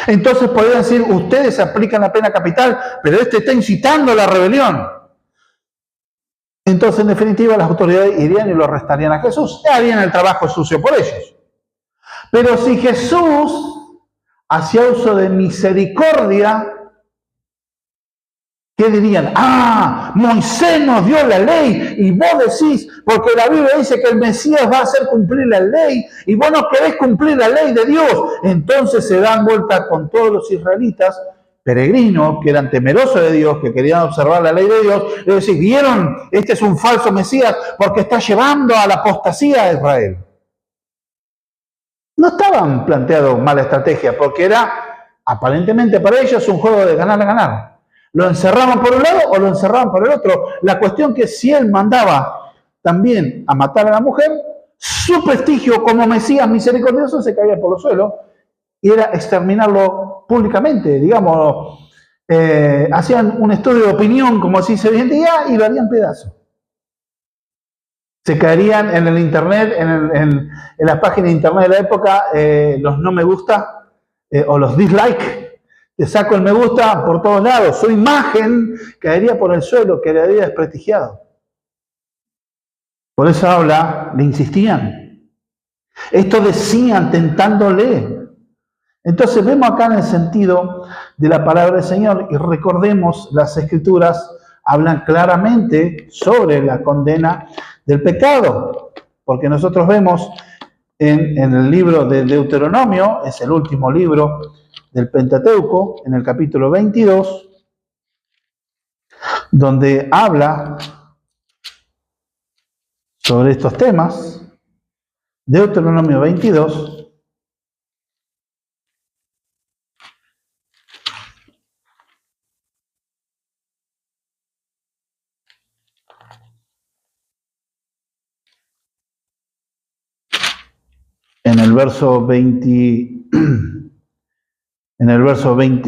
Entonces podían decir, ustedes aplican la pena capital, pero este está incitando a la rebelión. Entonces, en definitiva, las autoridades irían y lo arrestarían a Jesús. Y harían el trabajo sucio por ellos. Pero si Jesús hacía uso de misericordia, ¿qué dirían? Ah, Moisés nos dio la ley y vos decís, porque la Biblia dice que el Mesías va a hacer cumplir la ley y vos no querés cumplir la ley de Dios. Entonces se dan vuelta con todos los israelitas peregrinos que eran temerosos de Dios, que querían observar la ley de Dios, y decir, ¿vieron? Este es un falso Mesías porque está llevando a la apostasía a Israel. No estaban planteando mala estrategia, porque era aparentemente para ellos un juego de ganar a ganar. Lo encerraban por un lado o lo encerraban por el otro. La cuestión que si él mandaba también a matar a la mujer, su prestigio como Mesías misericordioso se caía por los suelos y era exterminarlo públicamente, digamos, hacían un estudio de opinión, como así se hoy en día, y lo harían pedazos. Se caerían en el internet, en las páginas de internet de la época, los no me gusta o los dislike. Te saco el me gusta por todos lados. Su imagen caería por el suelo, quedaría desprestigiado. Por eso le insistían. Esto decían tentándole. Entonces vemos acá en el sentido de la palabra del Señor y recordemos las Escrituras hablan claramente sobre la condena del pecado. Porque nosotros vemos en el libro de Deuteronomio, es el último libro del Pentateuco, en el capítulo 22, donde habla sobre estos temas. Deuteronomio 22. En el verso 20,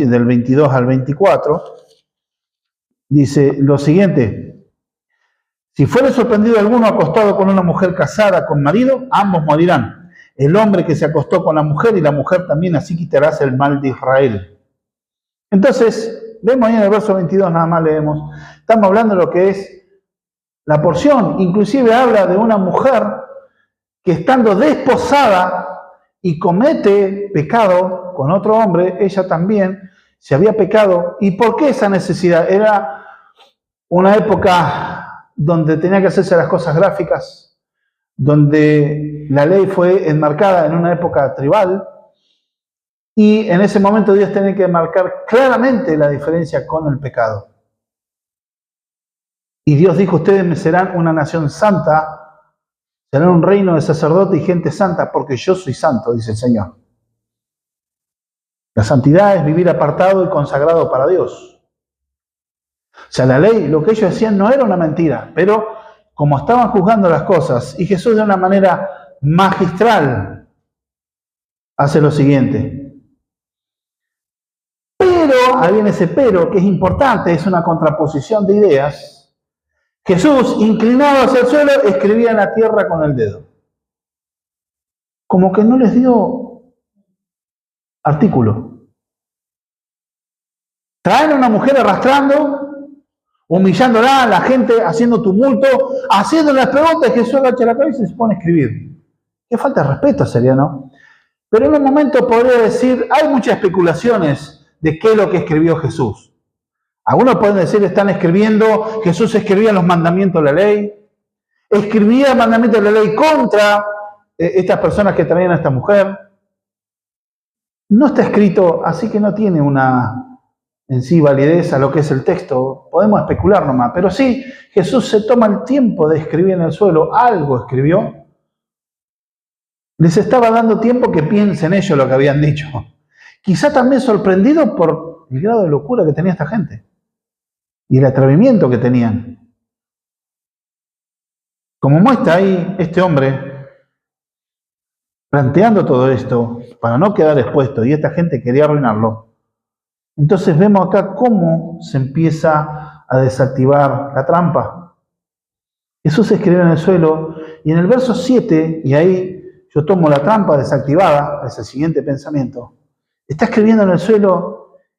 del 22 al 24, dice lo siguiente: si fuere sorprendido alguno acostado con una mujer casada con marido, ambos morirán. El hombre que se acostó con la mujer y la mujer también, así quitarás el mal de Israel. Entonces, vemos ahí en el verso 22, nada más leemos, estamos hablando de lo que es la porción. Inclusive habla de una mujer que estando desposada y comete pecado con otro hombre, ella también se había pecado. ¿Y por qué esa necesidad? Era una época donde tenía que hacerse las cosas gráficas, donde la ley fue enmarcada en una época tribal, y en ese momento Dios tenía que marcar claramente la diferencia con el pecado. Y Dios dijo: ustedes me serán una nación santa, serán un reino de sacerdotes y gente santa, porque yo soy santo, dice el Señor. La santidad es vivir apartado y consagrado para Dios. O sea, la ley, lo que ellos decían no era una mentira, pero como estaban juzgando las cosas, y Jesús de una manera magistral hace lo siguiente. Pero, ahí viene ese pero, que es importante, es una contraposición de ideas. Jesús, inclinado hacia el suelo, escribía en la tierra con el dedo. Como que no les dio artículo. Traen a una mujer arrastrando, humillándola, la gente haciendo tumulto, haciendo las preguntas, Jesús agacha la cabeza y se pone a escribir. Qué falta de respeto sería, ¿no? Pero en un momento podría decir, hay muchas especulaciones de qué es lo que escribió Jesús. Algunos pueden decir, están escribiendo, Jesús escribía los mandamientos de la ley, escribía el mandamiento de la ley contra estas personas que traían a esta mujer. No está escrito, así que no tiene una en sí validez a lo que es el texto. Podemos especular nomás, pero sí, Jesús se toma el tiempo de escribir en el suelo, algo escribió. Les estaba dando tiempo que piensen ellos lo que habían dicho. Quizá también sorprendido por el grado de locura que tenía esta gente y el atrevimiento que tenían. Como muestra ahí este hombre planteando todo esto para no quedar expuesto, y esta gente quería arruinarlo. Entonces vemos acá cómo se empieza a desactivar la trampa. Jesús escribe en el suelo, y en el verso 7, y ahí yo tomo la trampa desactivada, es el siguiente pensamiento. Está escribiendo en el suelo,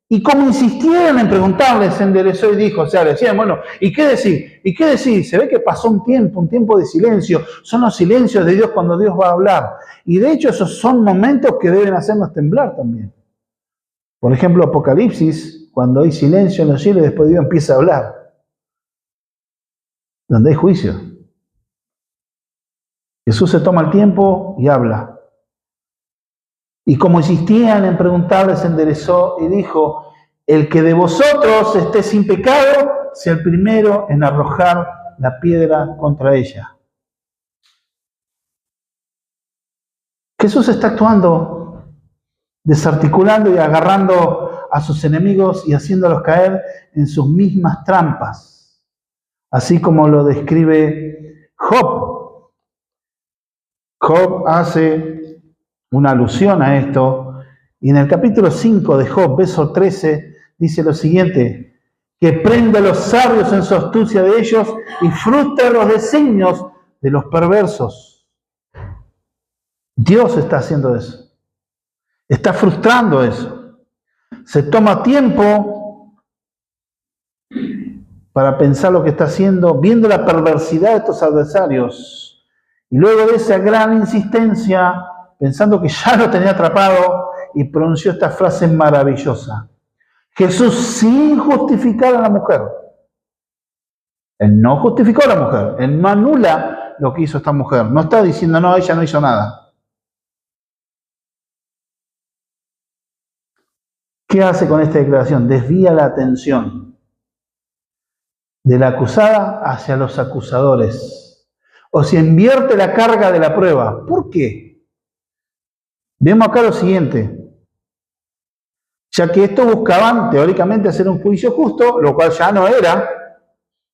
y como insistieron en preguntarle, se enderezó y dijo, o sea, le decían, bueno, ¿y qué decir? ¿Y qué decir? Se ve que pasó un tiempo de silencio. Son los silencios de Dios cuando Dios va a hablar. Y de hecho esos son momentos que deben hacernos temblar también. Por ejemplo, Apocalipsis, cuando hay silencio en los cielos y después Dios empieza a hablar. Donde hay juicio. Jesús se toma el tiempo y habla. Y como insistían en preguntarle, se enderezó y dijo, el que de vosotros esté sin pecado, sea el primero en arrojar la piedra contra ella. Jesús está actuando, desarticulando y agarrando a sus enemigos y haciéndolos caer en sus mismas trampas, así como lo describe Job. Job hace una alusión a esto, y en el capítulo 5 de Job, verso 13, dice lo siguiente, que prende a los sabios en su astucia de ellos y frustra los designios de los perversos. Dios está haciendo eso, está frustrando eso. Se toma tiempo para pensar lo que está haciendo, viendo la perversidad de estos adversarios, y luego de esa gran insistencia, pensando que ya lo tenía atrapado, y pronunció esta frase maravillosa. Jesús, sin justificar a la mujer, Él no justificó a la mujer, él no anula lo que hizo esta mujer. No está diciendo, no, ella no hizo nada. ¿Qué hace con esta declaración? Desvía la atención de la acusada hacia los acusadores. O sea, invierte la carga de la prueba. ¿Por qué? Vemos acá lo siguiente. Ya que estos buscaban teóricamente hacer un juicio justo, lo cual ya no era,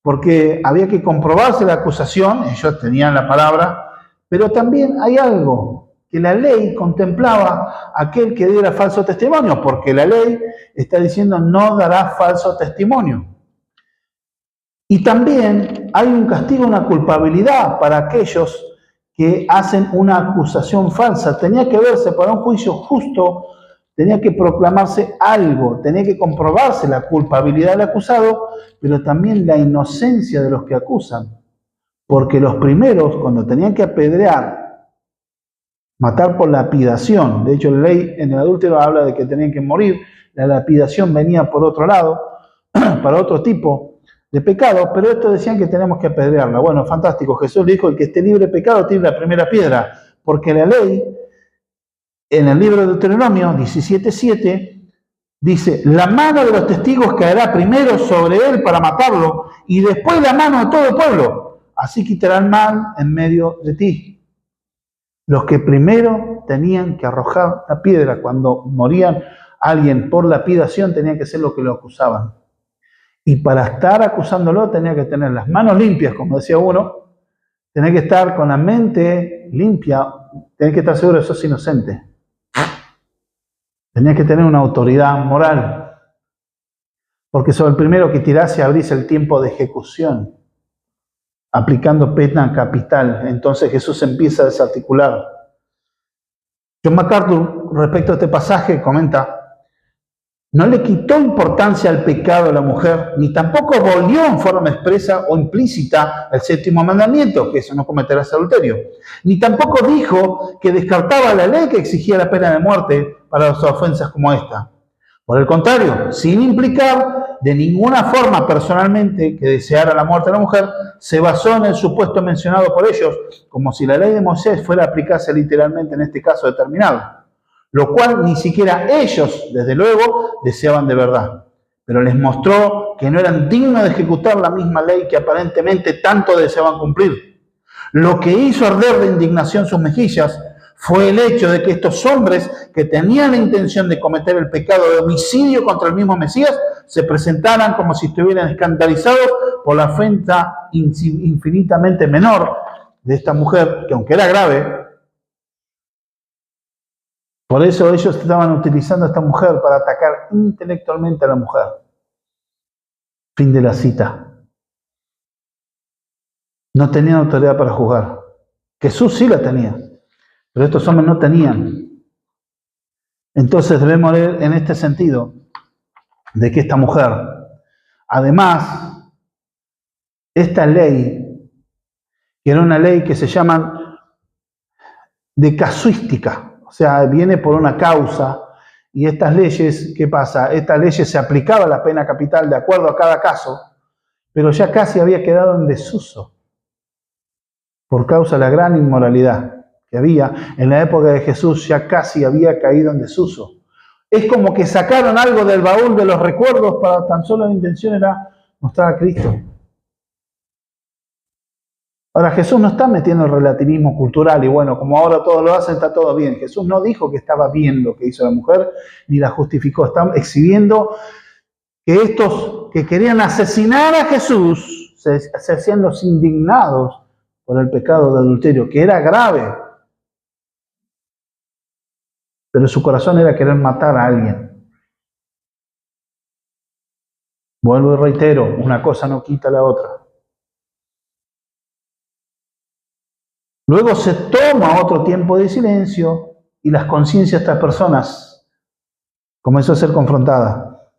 porque había que comprobarse la acusación, ellos tenían la palabra, pero también hay algo, que la ley contemplaba a aquel que diera falso testimonio, porque la ley está diciendo no dará falso testimonio. Y también hay un castigo, una culpabilidad para aquellos que hacen una acusación falsa. Tenía que verse para un juicio justo, tenía que proclamarse algo, tenía que comprobarse la culpabilidad del acusado, pero también la inocencia de los que acusan. Porque los primeros, cuando tenían que apedrear, matar por lapidación, de hecho la ley en el adúltero habla de que tenían que morir, la lapidación venía por otro lado, para otro tipo de pecado, pero estos decían que tenemos que apedrearla. Bueno, fantástico, Jesús dijo, el que esté libre de pecado tire la primera piedra, porque la ley, en el libro de Deuteronomio 17:7, dice, la mano de los testigos caerá primero sobre él para matarlo, y después la mano de todo el pueblo, así quitará el mal en medio de ti. Los que primero tenían que arrojar la piedra cuando morían alguien por lapidación tenían que ser los que lo acusaban. Y para estar acusándolo tenía que tener las manos limpias, como decía uno, tenía que estar con la mente limpia, tenía que estar seguro de que sos inocente. Tenía que tener una autoridad moral. Porque sobre el primero que tirase abrís el tiempo de ejecución, aplicando pena capital. Entonces Jesús empieza a desarticular. John MacArthur, respecto a este pasaje, comenta, no le quitó importancia al pecado de la mujer, ni tampoco abolió en forma expresa o implícita el séptimo mandamiento, que eso no cometerás adulterio. Ni tampoco dijo que descartaba la ley que exigía la pena de muerte para las ofensas como esta. Por el contrario, sin implicar de ninguna forma personalmente que deseara la muerte de la mujer, se basó en el supuesto mencionado por ellos, como si la ley de Moisés fuera a aplicarse literalmente en este caso determinado. Lo cual ni siquiera ellos, desde luego, deseaban de verdad. Pero les mostró que no eran dignos de ejecutar la misma ley que aparentemente tanto deseaban cumplir. Lo que hizo arder de indignación sus mejillas fue el hecho de que estos hombres que tenían la intención de cometer el pecado de homicidio contra el mismo Mesías se presentaran como si estuvieran escandalizados por la ofensa infinitamente menor de esta mujer, que aunque era grave, por eso ellos estaban utilizando a esta mujer para atacar intelectualmente a la mujer. Fin de la cita. No tenían autoridad para juzgar. Jesús sí la tenía, pero estos hombres no tenían. Entonces debemos leer en este sentido de que esta mujer, además, esta ley, que era una ley que se llama de casuística, o sea, viene por una causa, y estas leyes, ¿qué pasa? Estas leyes se aplicaba la pena capital de acuerdo a cada caso, pero ya casi había quedado en desuso por causa de la gran inmoralidad que había en la época de Jesús, ya casi había caído en desuso. Es como que sacaron algo del baúl de los recuerdos para tan solo la intención era mostrar a Cristo. Ahora, Jesús no está metiendo el relativismo cultural y bueno, como ahora todos lo hacen, está todo bien. Jesús no dijo que estaba bien lo que hizo la mujer, ni la justificó. Está exhibiendo que estos que querían asesinar a Jesús se hacían los indignados por el pecado de adulterio, que era grave. Pero su corazón era querer matar a alguien. Vuelvo y reitero, una cosa no quita la otra. Luego se toma otro tiempo de silencio y las conciencias de estas personas comenzó a ser confrontada.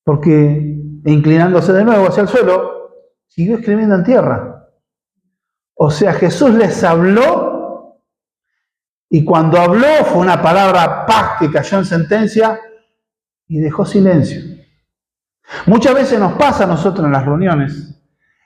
Porque inclinándose de nuevo hacia el suelo, siguió escribiendo en tierra. O sea, Jesús les habló y cuando habló fue una palabra paz que cayó en sentencia y dejó silencio. Muchas veces nos pasa a nosotros en las reuniones,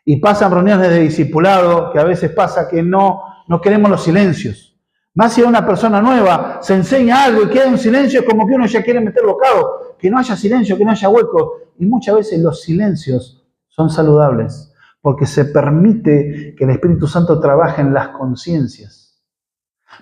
y pasan reuniones de discipulado, que a veces pasa que no queremos los silencios. Más si una persona nueva se enseña algo y queda en silencio, es como que uno ya quiere meter bocado, que no haya silencio, que no haya hueco. Y muchas veces los silencios son saludables, porque se permite que el Espíritu Santo trabaje en las conciencias,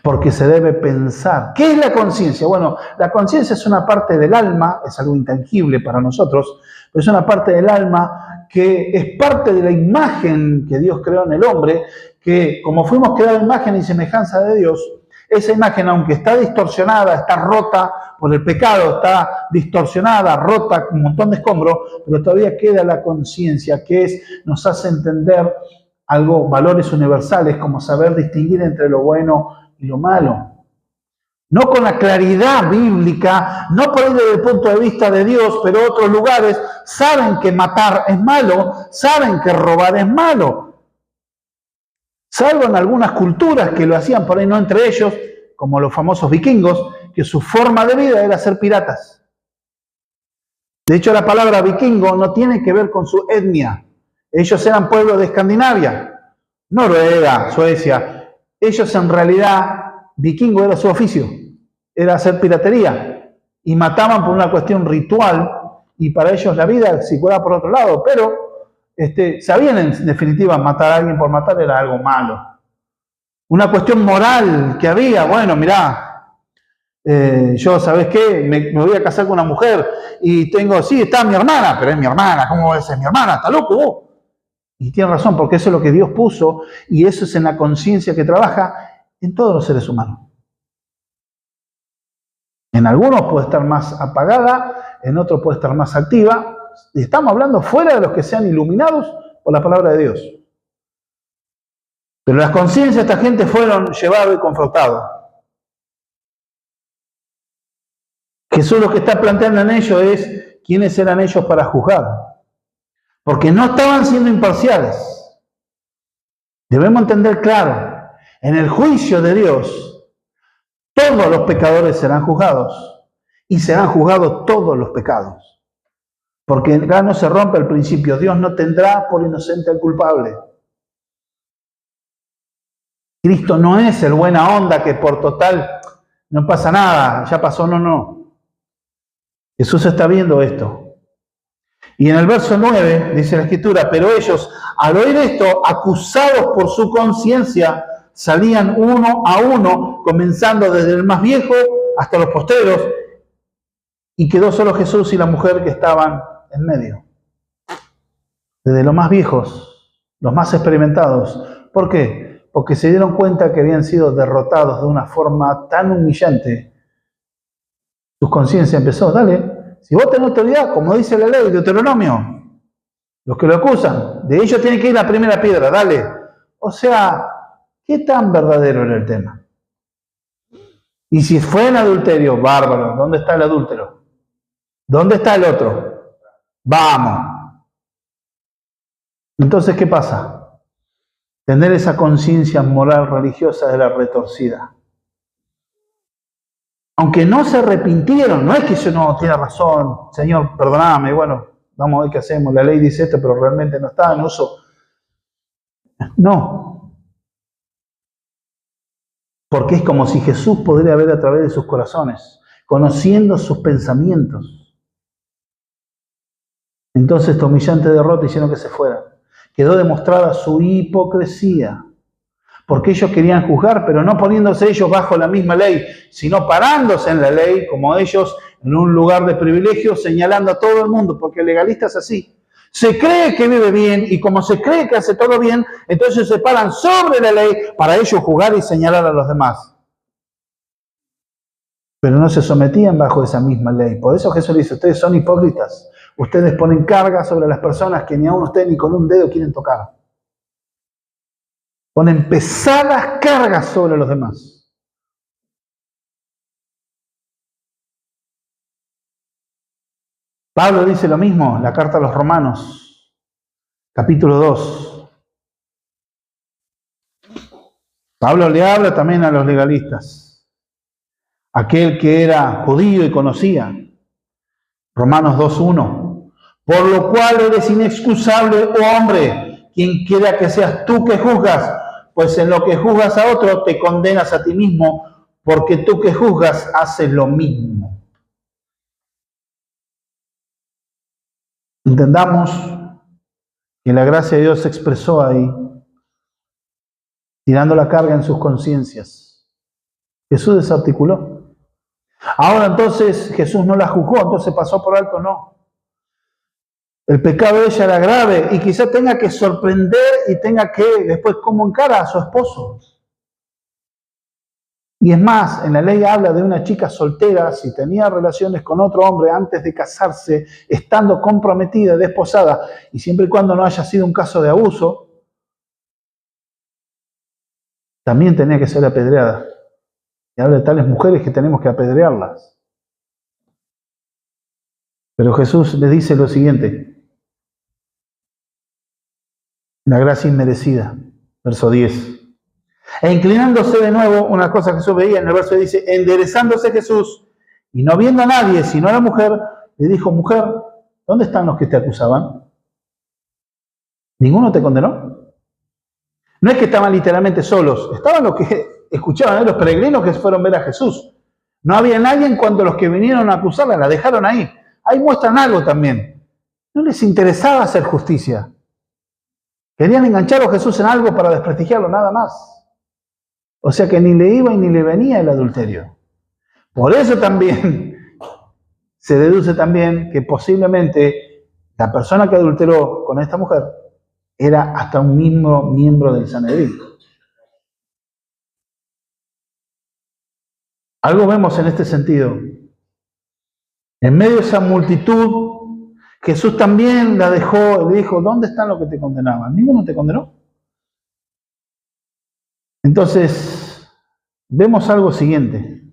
porque se debe pensar. ¿Qué es la conciencia? Bueno, la conciencia es una parte del alma, es algo intangible para nosotros, pero es una parte del alma que es parte de la imagen que Dios creó en el hombre, que como fuimos creados imagen y semejanza de Dios, esa imagen, aunque está distorsionada, está rota por el pecado, está distorsionada, rota, un montón de escombros, pero todavía queda la conciencia, que nos hace entender algo, valores universales, como saber distinguir entre lo bueno y lo malo. No con la claridad bíblica, no por ahí desde el punto de vista de Dios, pero otros lugares saben que matar es malo, saben que robar es malo. Salvo en algunas culturas que lo hacían por ahí, no entre ellos, como los famosos vikingos, que su forma de vida era ser piratas. De hecho, la palabra vikingo no tiene que ver con su etnia. Ellos eran pueblos de Escandinavia, Noruega, Suecia. Ellos en realidad, vikingo era su oficio, era hacer piratería. Y mataban por una cuestión ritual, y para ellos la vida circulaba por otro lado, pero sabían en definitiva matar a alguien por matar era algo malo. Una cuestión moral que había, bueno, mirá, yo, ¿sabés qué? Me voy a casar con una mujer y sí, está mi hermana, pero es mi hermana, ¿cómo va a ser mi hermana? ¿Está loco vos? Y tiene razón, porque eso es lo que Dios puso y eso es en la conciencia que trabaja en todos los seres humanos. En algunos puede estar más apagada, en otros puede estar más activa. Y estamos hablando fuera de los que sean iluminados por la palabra de Dios. Pero las conciencias de esta gente fueron llevados y confrontados. Jesús lo que está planteando en ellos es quiénes eran ellos para juzgar. Porque no estaban siendo imparciales. Debemos entender claro, en el juicio de Dios, todos los pecadores serán juzgados. Y serán juzgados todos los pecados. Porque acá no se rompe el principio. Dios no tendrá por inocente al culpable. Cristo no es el buena onda que por total no pasa nada, ya pasó, no. Jesús está viendo esto. Y en el verso 9 dice la Escritura, pero ellos al oír esto, acusados por su conciencia, salían uno a uno, comenzando desde el más viejo hasta los postreros, y quedó solo Jesús y la mujer que estaban en medio. Desde los más viejos, los más experimentados. ¿Por qué? Porque se dieron cuenta que habían sido derrotados de una forma tan humillante. Su conciencia empezó, dale, si vos tenés autoridad, como dice la ley de Deuteronomio, los que lo acusan, de ellos tiene que ir la primera piedra, dale. O sea, ¿qué tan verdadero era el tema? Y si fue en adulterio, bárbaro, ¿dónde está el adúltero? ¿Dónde está el otro? Vamos. Entonces, ¿qué pasa? Tener esa conciencia moral religiosa de la retorcida. Aunque no se arrepintieron, no es que yo no tiene razón, Señor, perdóname, bueno, vamos a ver qué hacemos, la ley dice esto, pero realmente no está en uso. No. Porque es como si Jesús pudiera ver a través de sus corazones, conociendo sus pensamientos. Entonces esta humillante derrota hicieron que se fueran. Quedó demostrada su hipocresía. Porque ellos querían juzgar, pero no poniéndose ellos bajo la misma ley, sino parándose en la ley, como ellos, en un lugar de privilegio, señalando a todo el mundo, porque el legalista es así. Se cree que vive bien, y como se cree que hace todo bien, entonces se paran sobre la ley para ellos juzgar y señalar a los demás. Pero no se sometían bajo esa misma ley. Por eso Jesús dice, ustedes son hipócritas. Ustedes ponen carga sobre las personas que ni aún ustedes ni con un dedo quieren tocar. Ponen pesadas cargas sobre los demás. Pablo dice lo mismo en la carta a los Romanos, capítulo 2. Pablo le habla también a los legalistas. Aquel que era judío y conocía. Romanos 2:1. Por lo cual eres inexcusable, oh hombre, quien quiera que seas tú que juzgas, pues en lo que juzgas a otro te condenas a ti mismo, porque tú que juzgas haces lo mismo. Entendamos que la gracia de Dios se expresó ahí, tirando la carga en sus conciencias. Jesús desarticuló. Ahora entonces Jesús no la juzgó, entonces pasó por alto, no. El pecado de ella era grave y quizá tenga que sorprender y tenga que después cómo encara a su esposo. Y es más, en la ley habla de una chica soltera, si tenía relaciones con otro hombre antes de casarse, estando comprometida, desposada, y siempre y cuando no haya sido un caso de abuso, también tenía que ser apedreada. Y habla de tales mujeres que tenemos que apedrearlas. Pero Jesús le dice lo siguiente, la gracia inmerecida, verso 10. E inclinándose de nuevo, una cosa que Jesús veía en el verso dice, enderezándose Jesús, y no viendo a nadie, sino a la mujer, le dijo, mujer, ¿dónde están los que te acusaban? ¿Ninguno te condenó? No es que estaban literalmente solos, estaban los que escuchaban, los peregrinos que fueron a ver a Jesús. No había nadie en cuanto a los que vinieron a acusarla, la dejaron ahí. Ahí muestran algo también. No les interesaba hacer justicia. Querían enganchar a Jesús en algo para desprestigiarlo, nada más. O sea que ni le iba y ni le venía el adulterio. Por eso también se deduce también que posiblemente la persona que adulteró con esta mujer era hasta un mismo miembro del Sanedrín. Algo vemos en este sentido. En medio de esa multitud, Jesús también la dejó y le dijo, ¿dónde están los que te condenaban? ¿Ninguno te condenó? Entonces, vemos algo siguiente.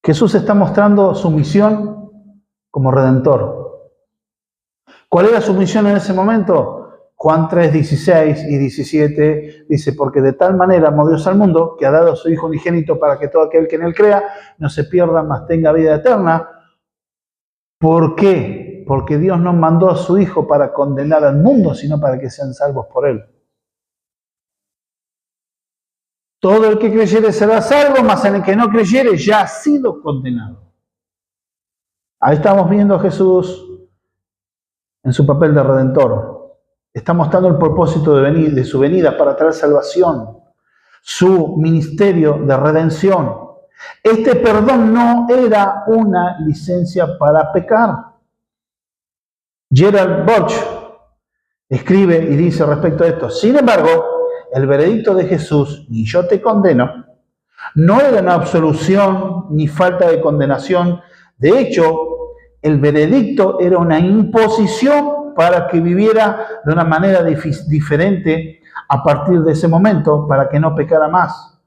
Jesús está mostrando su misión como Redentor. ¿Cuál era su misión en ese momento? Juan 3, 16 y 17 dice, porque de tal manera amó Dios al mundo, que ha dado a su Hijo unigénito para que todo aquel que en él crea no se pierda, mas tenga vida eterna. ¿Por qué? Porque Dios no mandó a su Hijo para condenar al mundo, sino para que sean salvos por él. Todo el que creyere será salvo, mas en el que no creyere ya ha sido condenado. Ahí estamos viendo a Jesús en su papel de Redentor. Está mostrando el propósito de su venida para traer salvación, su ministerio de redención. Este perdón no era una licencia para pecar. Gerald Borch escribe y dice respecto a esto, sin embargo, el veredicto de Jesús, ni yo te condeno, no era una absolución ni falta de condenación. De hecho, el veredicto era una imposición para que viviera de una manera diferente a partir de ese momento, para que no pecara más.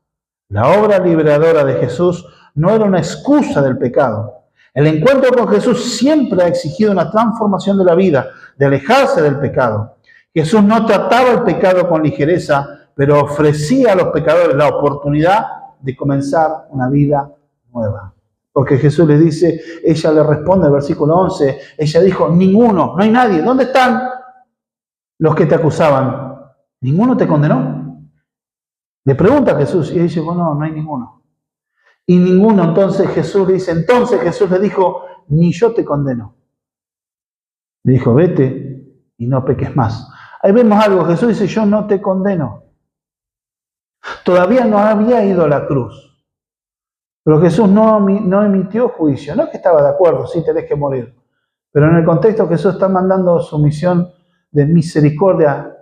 La obra liberadora de Jesús no era una excusa del pecado. El encuentro con Jesús siempre ha exigido una transformación de la vida, de alejarse del pecado. Jesús no trataba el pecado con ligereza, pero ofrecía a los pecadores la oportunidad de comenzar una vida nueva. Porque Jesús le dice, ella le responde, el versículo 11, ella dijo, ninguno, no hay nadie. ¿Dónde están los que te acusaban? ¿Ninguno te condenó? Le pregunta a Jesús y dice, bueno, no hay ninguno. Y ninguno, entonces Jesús le dice, entonces Jesús le dijo, ni yo te condeno. Le dijo, vete y no peques más. Ahí vemos algo, Jesús dice, yo no te condeno. Todavía no había ido a la cruz. Pero Jesús no emitió juicio. No es que estaba de acuerdo, sí tenés que morir. Pero en el contexto Jesús está mandando su misión de misericordia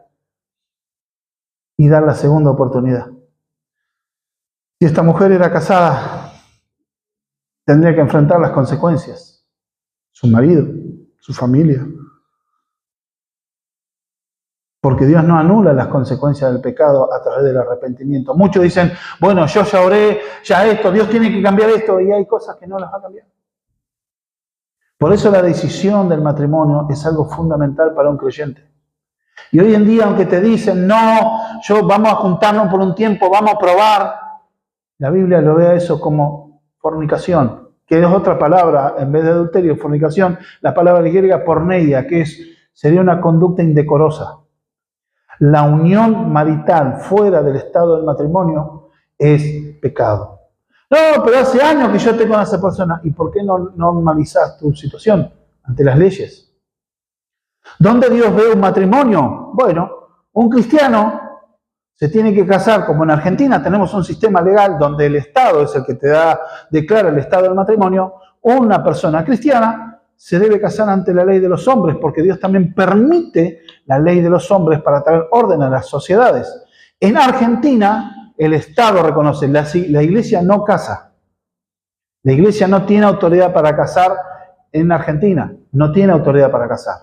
y dar la segunda oportunidad. Si esta mujer era casada, tendría que enfrentar las consecuencias. Su marido, su familia. Porque Dios no anula las consecuencias del pecado a través del arrepentimiento. Muchos dicen, bueno, yo ya oré, ya esto, Dios tiene que cambiar esto, y hay cosas que no las va a cambiar. Por eso la decisión del matrimonio es algo fundamental para un creyente. Y hoy en día, aunque te dicen, no, vamos a juntarnos por un tiempo, vamos a probar, la Biblia lo ve a eso como fornicación. que es otra palabra, en vez de adulterio, fornicación, la palabra griega porneia, que sería una conducta indecorosa. La unión marital fuera del estado del matrimonio es pecado. No, pero hace años que yo estoy con esa persona. ¿Y por qué no normalizás tu situación ante las leyes? ¿Dónde Dios ve un matrimonio? Bueno, un cristiano se tiene que casar, como en Argentina tenemos un sistema legal donde el Estado es el que declara el estado del matrimonio. Una persona cristiana se debe casar ante la ley de los hombres, porque Dios también permite la ley de los hombres para traer orden a las sociedades. En Argentina, el Estado reconoce, la Iglesia no casa. La Iglesia no tiene autoridad para casar en Argentina, no tiene autoridad para casar.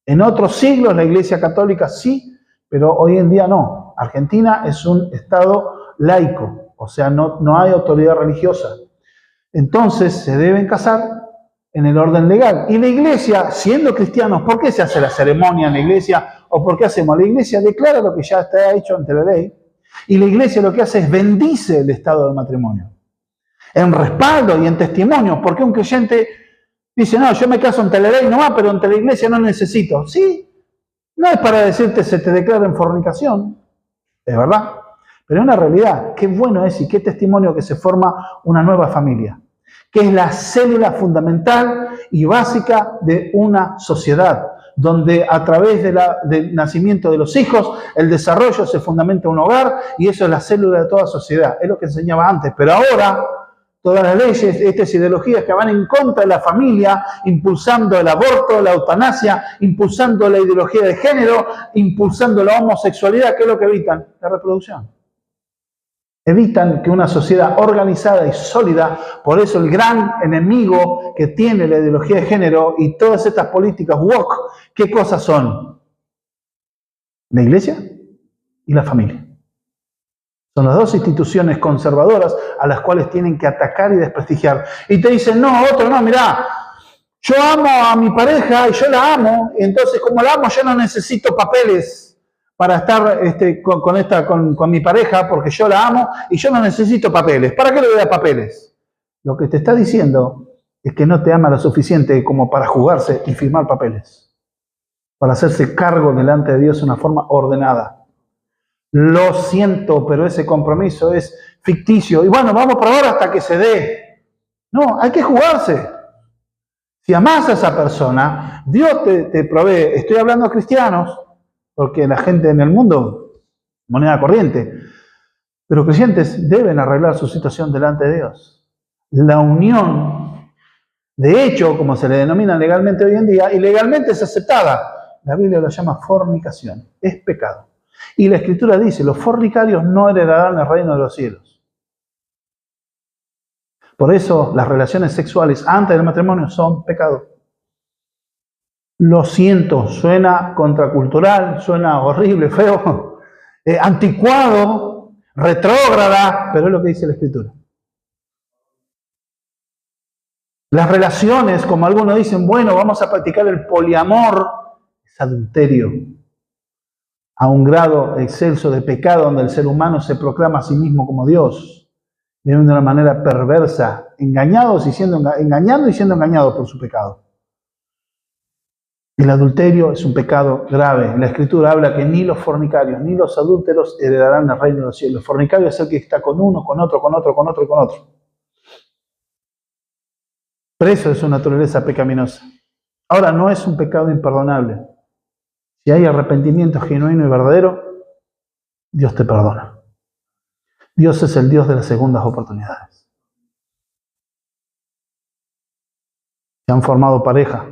En otros siglos la Iglesia Católica sí, pero hoy en día no. Argentina es un Estado laico, o sea, no hay autoridad religiosa. Entonces se deben casar en el orden legal. Y la Iglesia, siendo cristianos, ¿por qué se hace la ceremonia en la Iglesia? ¿O por qué hacemos? La Iglesia declara lo que ya está hecho ante la ley. Y la Iglesia lo que hace es bendice el estado del matrimonio. En respaldo y en testimonio. Porque un creyente dice, no, yo me caso ante la ley nomás, pero ante la Iglesia no necesito. Sí, no es para decirte se te declara en fornicación. Es verdad. Pero es una realidad. Qué bueno es y qué testimonio que se forma una nueva familia. Que es la célula fundamental y básica de una sociedad, donde a través del nacimiento de los hijos, el desarrollo se fundamenta un hogar, y eso es la célula de toda sociedad. Es lo que enseñaba antes. Pero ahora, todas las leyes, estas ideologías que van en contra de la familia, impulsando el aborto, la eutanasia, impulsando la ideología de género, impulsando la homosexualidad, ¿qué es lo que evitan? La reproducción. Evitan que una sociedad organizada y sólida, por eso el gran enemigo que tiene la ideología de género y todas estas políticas woke, ¿qué cosas son? La Iglesia y la familia. Son las dos instituciones conservadoras a las cuales tienen que atacar y desprestigiar. Y te dicen, no, otro no, mirá, yo amo a mi pareja y yo la amo, y entonces como la amo yo no necesito papeles para estar con mi pareja, porque yo la amo y yo no necesito papeles. ¿Para qué le voy a dar papeles? Lo que te está diciendo es que no te ama lo suficiente como para jugarse y firmar papeles, para hacerse cargo delante de Dios de una forma ordenada. Lo siento, pero ese compromiso es ficticio. Y bueno, vamos por ahora hasta que se dé. No, hay que jugarse. Si amás a esa persona, Dios te provee. Estoy hablando de cristianos, porque la gente en el mundo, moneda corriente, pero creyentes deben arreglar su situación delante de Dios. La unión, de hecho, como se le denomina legalmente hoy en día, ilegalmente es aceptada. La Biblia lo llama fornicación, es pecado. Y la Escritura dice, los fornicarios no heredarán el reino de los cielos. Por eso las relaciones sexuales antes del matrimonio son pecado. Lo siento, suena contracultural, suena horrible, feo, anticuado, retrógrada, pero es lo que dice la Escritura. Las relaciones, como algunos dicen, bueno, vamos a practicar el poliamor, es adulterio. A un grado excelso de pecado donde el ser humano se proclama a sí mismo como Dios, viviendo de una manera perversa, engañando y siendo engañados por su pecado. El adulterio es un pecado grave. La Escritura habla que ni los fornicarios ni los adúlteros heredarán el reino de los cielos. El fornicario es el que está con uno, con otro, con otro, con otro y con otro. Preso de su naturaleza pecaminosa. Ahora, no es un pecado imperdonable. Si hay arrepentimiento genuino y verdadero, Dios te perdona. Dios es el Dios de las segundas oportunidades. Se han formado pareja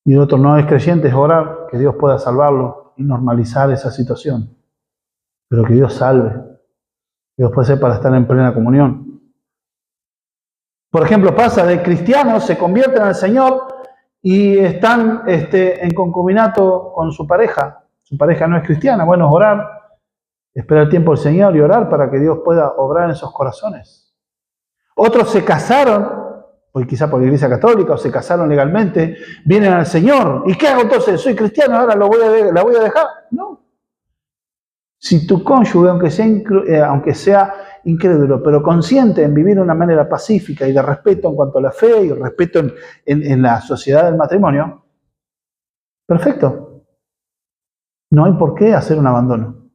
y el otro no es creyente, es orar que Dios pueda salvarlo y normalizar esa situación. Pero que Dios salve. Dios puede ser para estar en plena comunión. Por ejemplo, pasa de cristianos, se convierten al Señor y están en concubinato con su pareja. Su pareja no es cristiana. Bueno, es orar, esperar el tiempo del Señor y orar para que Dios pueda obrar en esos corazones. Otros se casaron, pues quizá por la Iglesia Católica, o se casaron legalmente, vienen al Señor. ¿Y qué hago entonces? Soy cristiano, ahora la voy a dejar. No. Si tu cónyuge, aunque sea incrédulo, pero consciente en vivir de una manera pacífica y de respeto en cuanto a la fe y respeto en la sociedad del matrimonio, perfecto. No hay por qué hacer un abandono.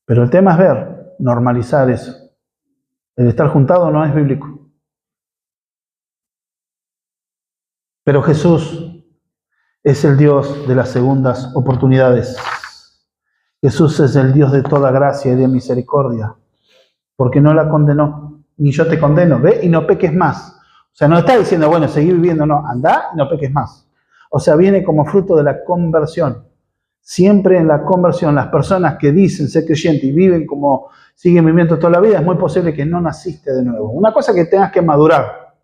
Pero el tema es ver, normalizar eso. El estar juntado no es bíblico. Pero Jesús es el Dios de las segundas oportunidades. Jesús es el Dios de toda gracia y de misericordia, porque no la condenó, ni yo te condeno, ve y no peques más. O sea, no está diciendo, bueno, seguir viviendo, no, andá y no peques más. O sea, viene como fruto de la conversión. Siempre en la conversión, las personas que dicen ser creyentes y viven como siguen viviendo toda la vida, es muy posible que no naciste de nuevo. Una cosa que tengas que madurar,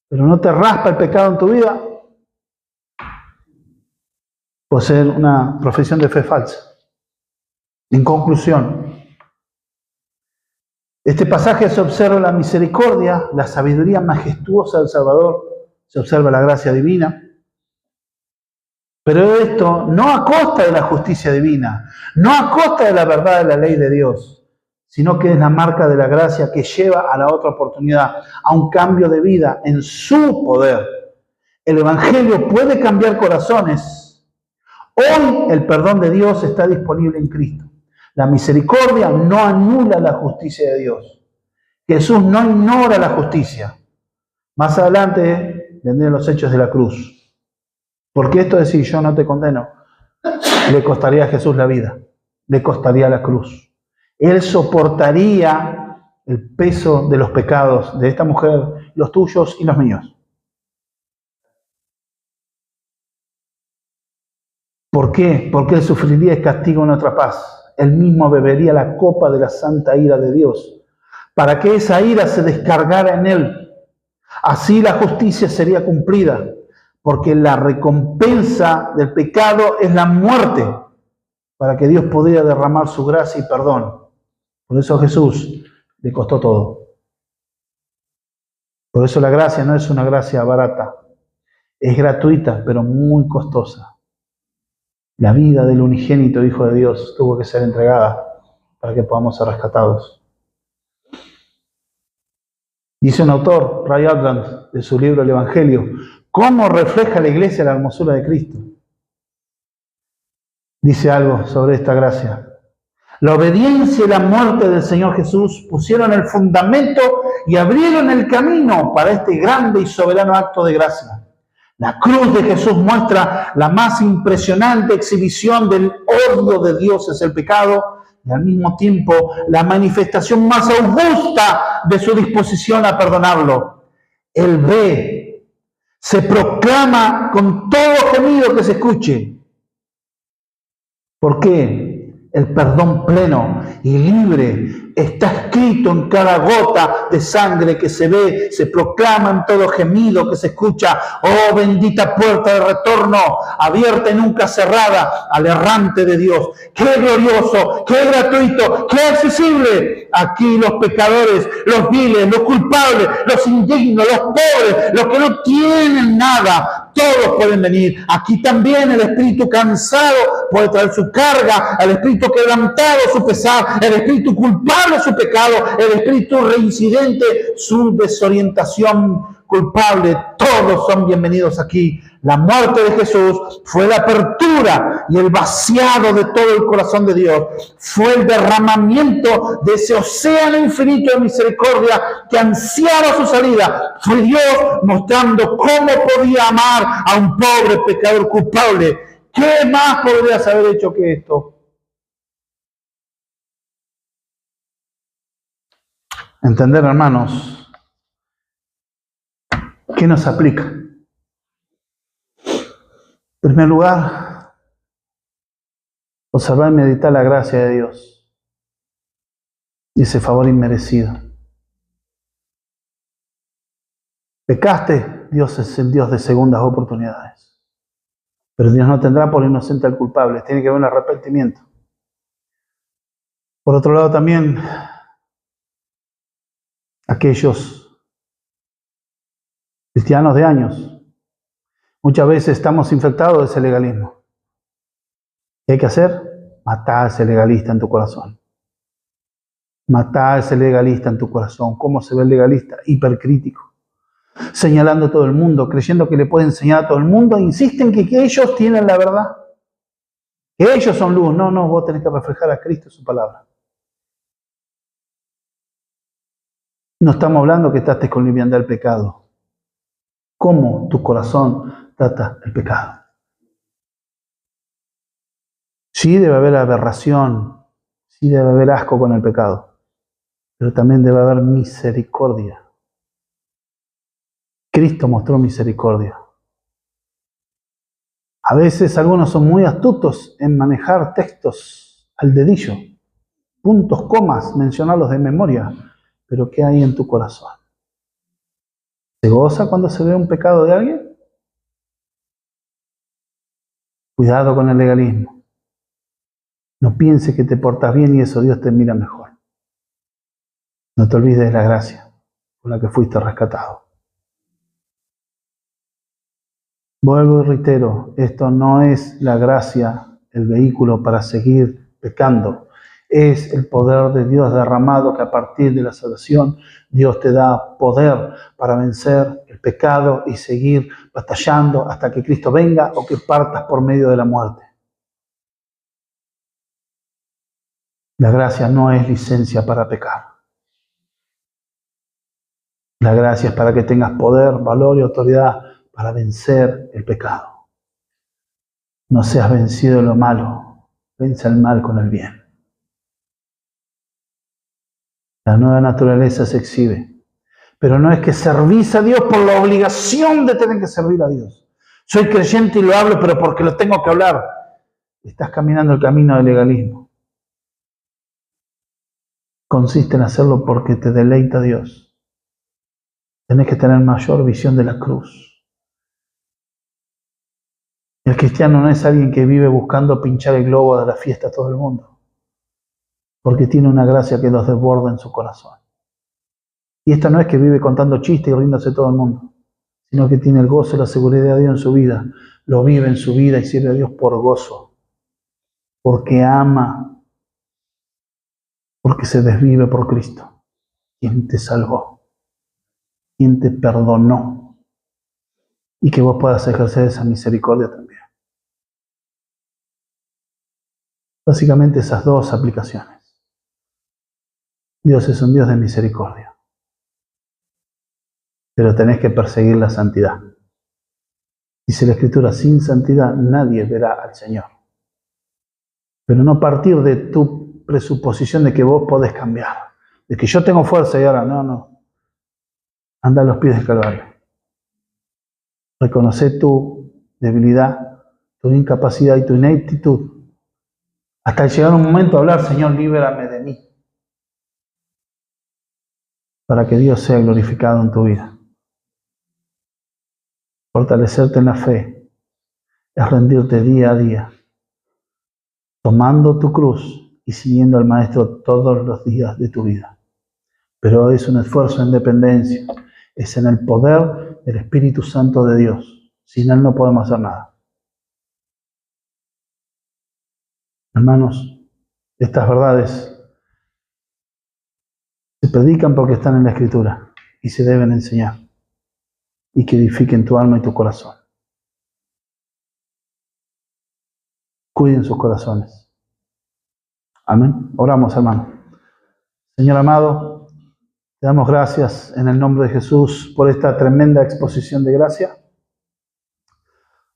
pero no te raspa el pecado en tu vida, puede ser una profesión de fe falsa. En conclusión, este pasaje se observa la misericordia, la sabiduría majestuosa del Salvador, se observa la gracia divina, pero esto no a costa de la justicia divina, no a costa de la verdad de la ley de Dios, sino que es la marca de la gracia que lleva a la otra oportunidad, a un cambio de vida en su poder. El Evangelio puede cambiar corazones. Hoy el perdón de Dios está disponible en Cristo. La misericordia no anula la justicia de Dios. Jesús no ignora la justicia. Más adelante vendrán los hechos de la cruz. Porque esto de decir yo no te condeno, le costaría a Jesús la vida, le costaría la cruz. Él soportaría el peso de los pecados de esta mujer, los tuyos y los míos. ¿Por qué? Porque Él sufriría el castigo en nuestra paz. Él mismo bebería la copa de la santa ira de Dios, para que esa ira se descargara en Él. Así la justicia sería cumplida, porque la recompensa del pecado es la muerte, para que Dios pudiera derramar su gracia y perdón. Por eso a Jesús le costó todo. Por eso la gracia no es una gracia barata, es gratuita, pero muy costosa. La vida del unigénito Hijo de Dios tuvo que ser entregada para que podamos ser rescatados. Dice un autor, Ray Adland, de su libro El Evangelio, ¿cómo refleja la iglesia la hermosura de Cristo? Dice algo sobre esta gracia. La obediencia y la muerte del Señor Jesús pusieron el fundamento y abrieron el camino para este grande y soberano acto de gracia. La cruz de Jesús muestra la más impresionante exhibición del odio de Dios hacia el pecado y al mismo tiempo la manifestación más augusta de su disposición a perdonarlo. Él ve, se proclama con todo gemido que se escuche. ¿Por qué? El perdón pleno y libre está escrito en cada gota de sangre que se ve, se proclama en todo gemido que se escucha. Oh, bendita puerta de retorno, abierta y nunca cerrada al errante de Dios. ¡Qué glorioso, qué gratuito, qué accesible! Aquí los pecadores, los viles, los culpables, los indignos, los pobres, los que no tienen nada, todos pueden venir. Aquí también el espíritu cansado puede traer su carga, el espíritu quebrantado su pesar, el espíritu culpable su pecado, el espíritu reincidente su desorientación culpable. Todos son bienvenidos aquí. La muerte de Jesús fue la apertura y el vaciado de todo el corazón de Dios. Fue el derramamiento de ese océano infinito de misericordia que ansiaba su salida. Fue Dios mostrando cómo podía amar a un pobre pecador culpable. ¿Qué más podrías haber hecho que esto? Entender, hermanos, ¿qué nos aplica? En primer lugar, observar y meditar la gracia de Dios y ese favor inmerecido. Pecaste, Dios es el Dios de segundas oportunidades. Pero Dios no tendrá por inocente al culpable, tiene que haber un arrepentimiento. Por otro lado también, aquellos cristianos de años, muchas veces estamos infectados de ese legalismo. ¿Qué hay que hacer? Matar a ese legalista en tu corazón. Matá a ese legalista en tu corazón. ¿Cómo se ve el legalista? Hipercrítico. Señalando a todo el mundo, creyendo que le puede enseñar a todo el mundo, insisten que ellos tienen la verdad. Que ellos son luz. No, vos tenés que reflejar a Cristo y su palabra. No estamos hablando que trates con liviandad el pecado. ¿Cómo tu corazón trata el pecado? Sí debe haber aberración, sí debe haber asco con el pecado, pero también debe haber misericordia. Cristo mostró misericordia. A veces algunos son muy astutos en manejar textos al dedillo, puntos, comas, mencionarlos de memoria, pero ¿qué hay en tu corazón? ¿Se goza cuando se ve un pecado de alguien? Cuidado con el legalismo. No pienses que te portas bien y eso Dios te mira mejor. No te olvides de la gracia con la que fuiste rescatado. Vuelvo y reitero, esto no es la gracia, el vehículo para seguir pecando. Es el poder de Dios derramado que a partir de la salvación Dios te da poder para vencer el pecado y seguir batallando hasta que Cristo venga o que partas por medio de la muerte. La gracia no es licencia para pecar. La gracia es para que tengas poder, valor y autoridad para vencer el pecado. No seas vencido de lo malo, vence el mal con el bien. La nueva naturaleza se exhibe. Pero no es que servís a Dios por la obligación de tener que servir a Dios. Soy creyente y lo hablo, pero porque lo tengo que hablar. Estás caminando el camino del legalismo. Consiste en hacerlo porque te deleita Dios. Tenés que tener mayor visión de la cruz. El cristiano no es alguien que vive buscando pinchar el globo de la fiesta a todo el mundo, porque tiene una gracia que los desborda en su corazón. Y esta no es que vive contando chistes y riéndose todo el mundo, sino que tiene el gozo y la seguridad de Dios en su vida. Lo vive en su vida y sirve a Dios por gozo, porque ama, porque se desvive por Cristo, quien te salvó, quien te perdonó, y que vos puedas ejercer esa misericordia también. Básicamente esas dos aplicaciones. Dios es un Dios de misericordia, pero tenés que perseguir la santidad. Dice la Escritura, sin santidad nadie verá al Señor. Pero no partir de tu presuposición de que vos podés cambiar, de que yo tengo fuerza y ahora no. Anda a los pies del Calvario. Reconoce tu debilidad, tu incapacidad y tu ineptitud. Hasta llegar un momento a hablar, Señor, líbrame de mí. Para que Dios sea glorificado en tu vida. Fortalecerte en la fe es rendirte día a día, tomando tu cruz y siguiendo al Maestro todos los días de tu vida. Pero es un esfuerzo en dependencia, es en el poder del Espíritu Santo de Dios. Sin Él no podemos hacer nada. Hermanos, estas verdades se predican porque están en la Escritura y se deben enseñar y que edifiquen tu alma y tu corazón. Cuiden sus corazones. Amén. Oramos, hermano. Señor amado, te damos gracias en el nombre de Jesús por esta tremenda exposición de gracia,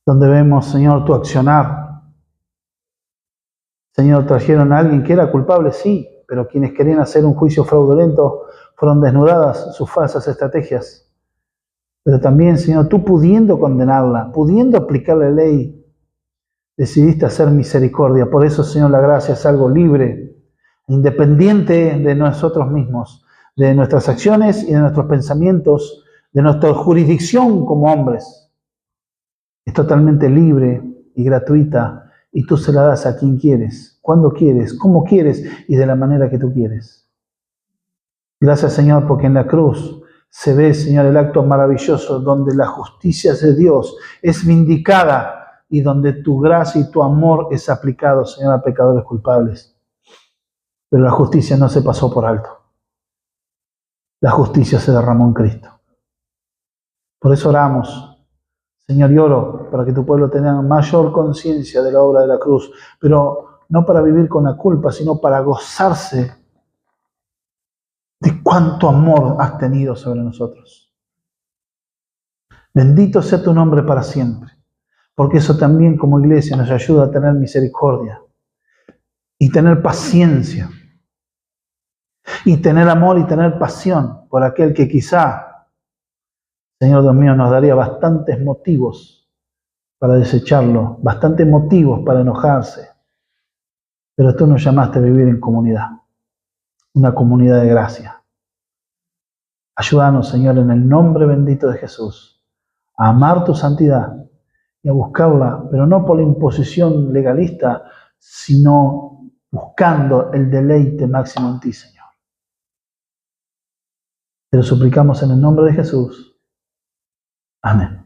donde vemos, Señor, tu accionar. Señor, trajeron a alguien que era culpable, sí, pero quienes querían hacer un juicio fraudulento fueron desnudadas sus falsas estrategias. Pero también, Señor, tú pudiendo condenarla, pudiendo aplicar la ley, decidiste hacer misericordia. Por eso, Señor, la gracia es algo libre, independiente de nosotros mismos, de nuestras acciones y de nuestros pensamientos, de nuestra jurisdicción como hombres. Es totalmente libre y gratuita y tú se la das a quien quieres, cuando quieres, cómo quieres y de la manera que tú quieres. Gracias, Señor, porque en la cruz se ve, Señor, el acto maravilloso donde la justicia de Dios es vindicada y donde tu gracia y tu amor es aplicado, Señor, a pecadores culpables. Pero la justicia no se pasó por alto. La justicia se derramó en Cristo. Por eso oramos, Señor, y oro para que tu pueblo tenga mayor conciencia de la obra de la cruz, pero no para vivir con la culpa, sino para gozarse de cuánto amor has tenido sobre nosotros. Bendito sea tu nombre para siempre, porque eso también como iglesia nos ayuda a tener misericordia y tener paciencia y tener amor y tener pasión por aquel que quizá, Señor Dios mío, nos daría bastantes motivos para desecharlo, bastantes motivos para enojarse, pero tú nos llamaste a vivir en comunidad, una comunidad de gracia. Ayúdanos, Señor, en el nombre bendito de Jesús, a amar tu santidad y a buscarla, pero no por la imposición legalista, sino buscando el deleite máximo en ti, Señor. Te lo suplicamos en el nombre de Jesús. Amén.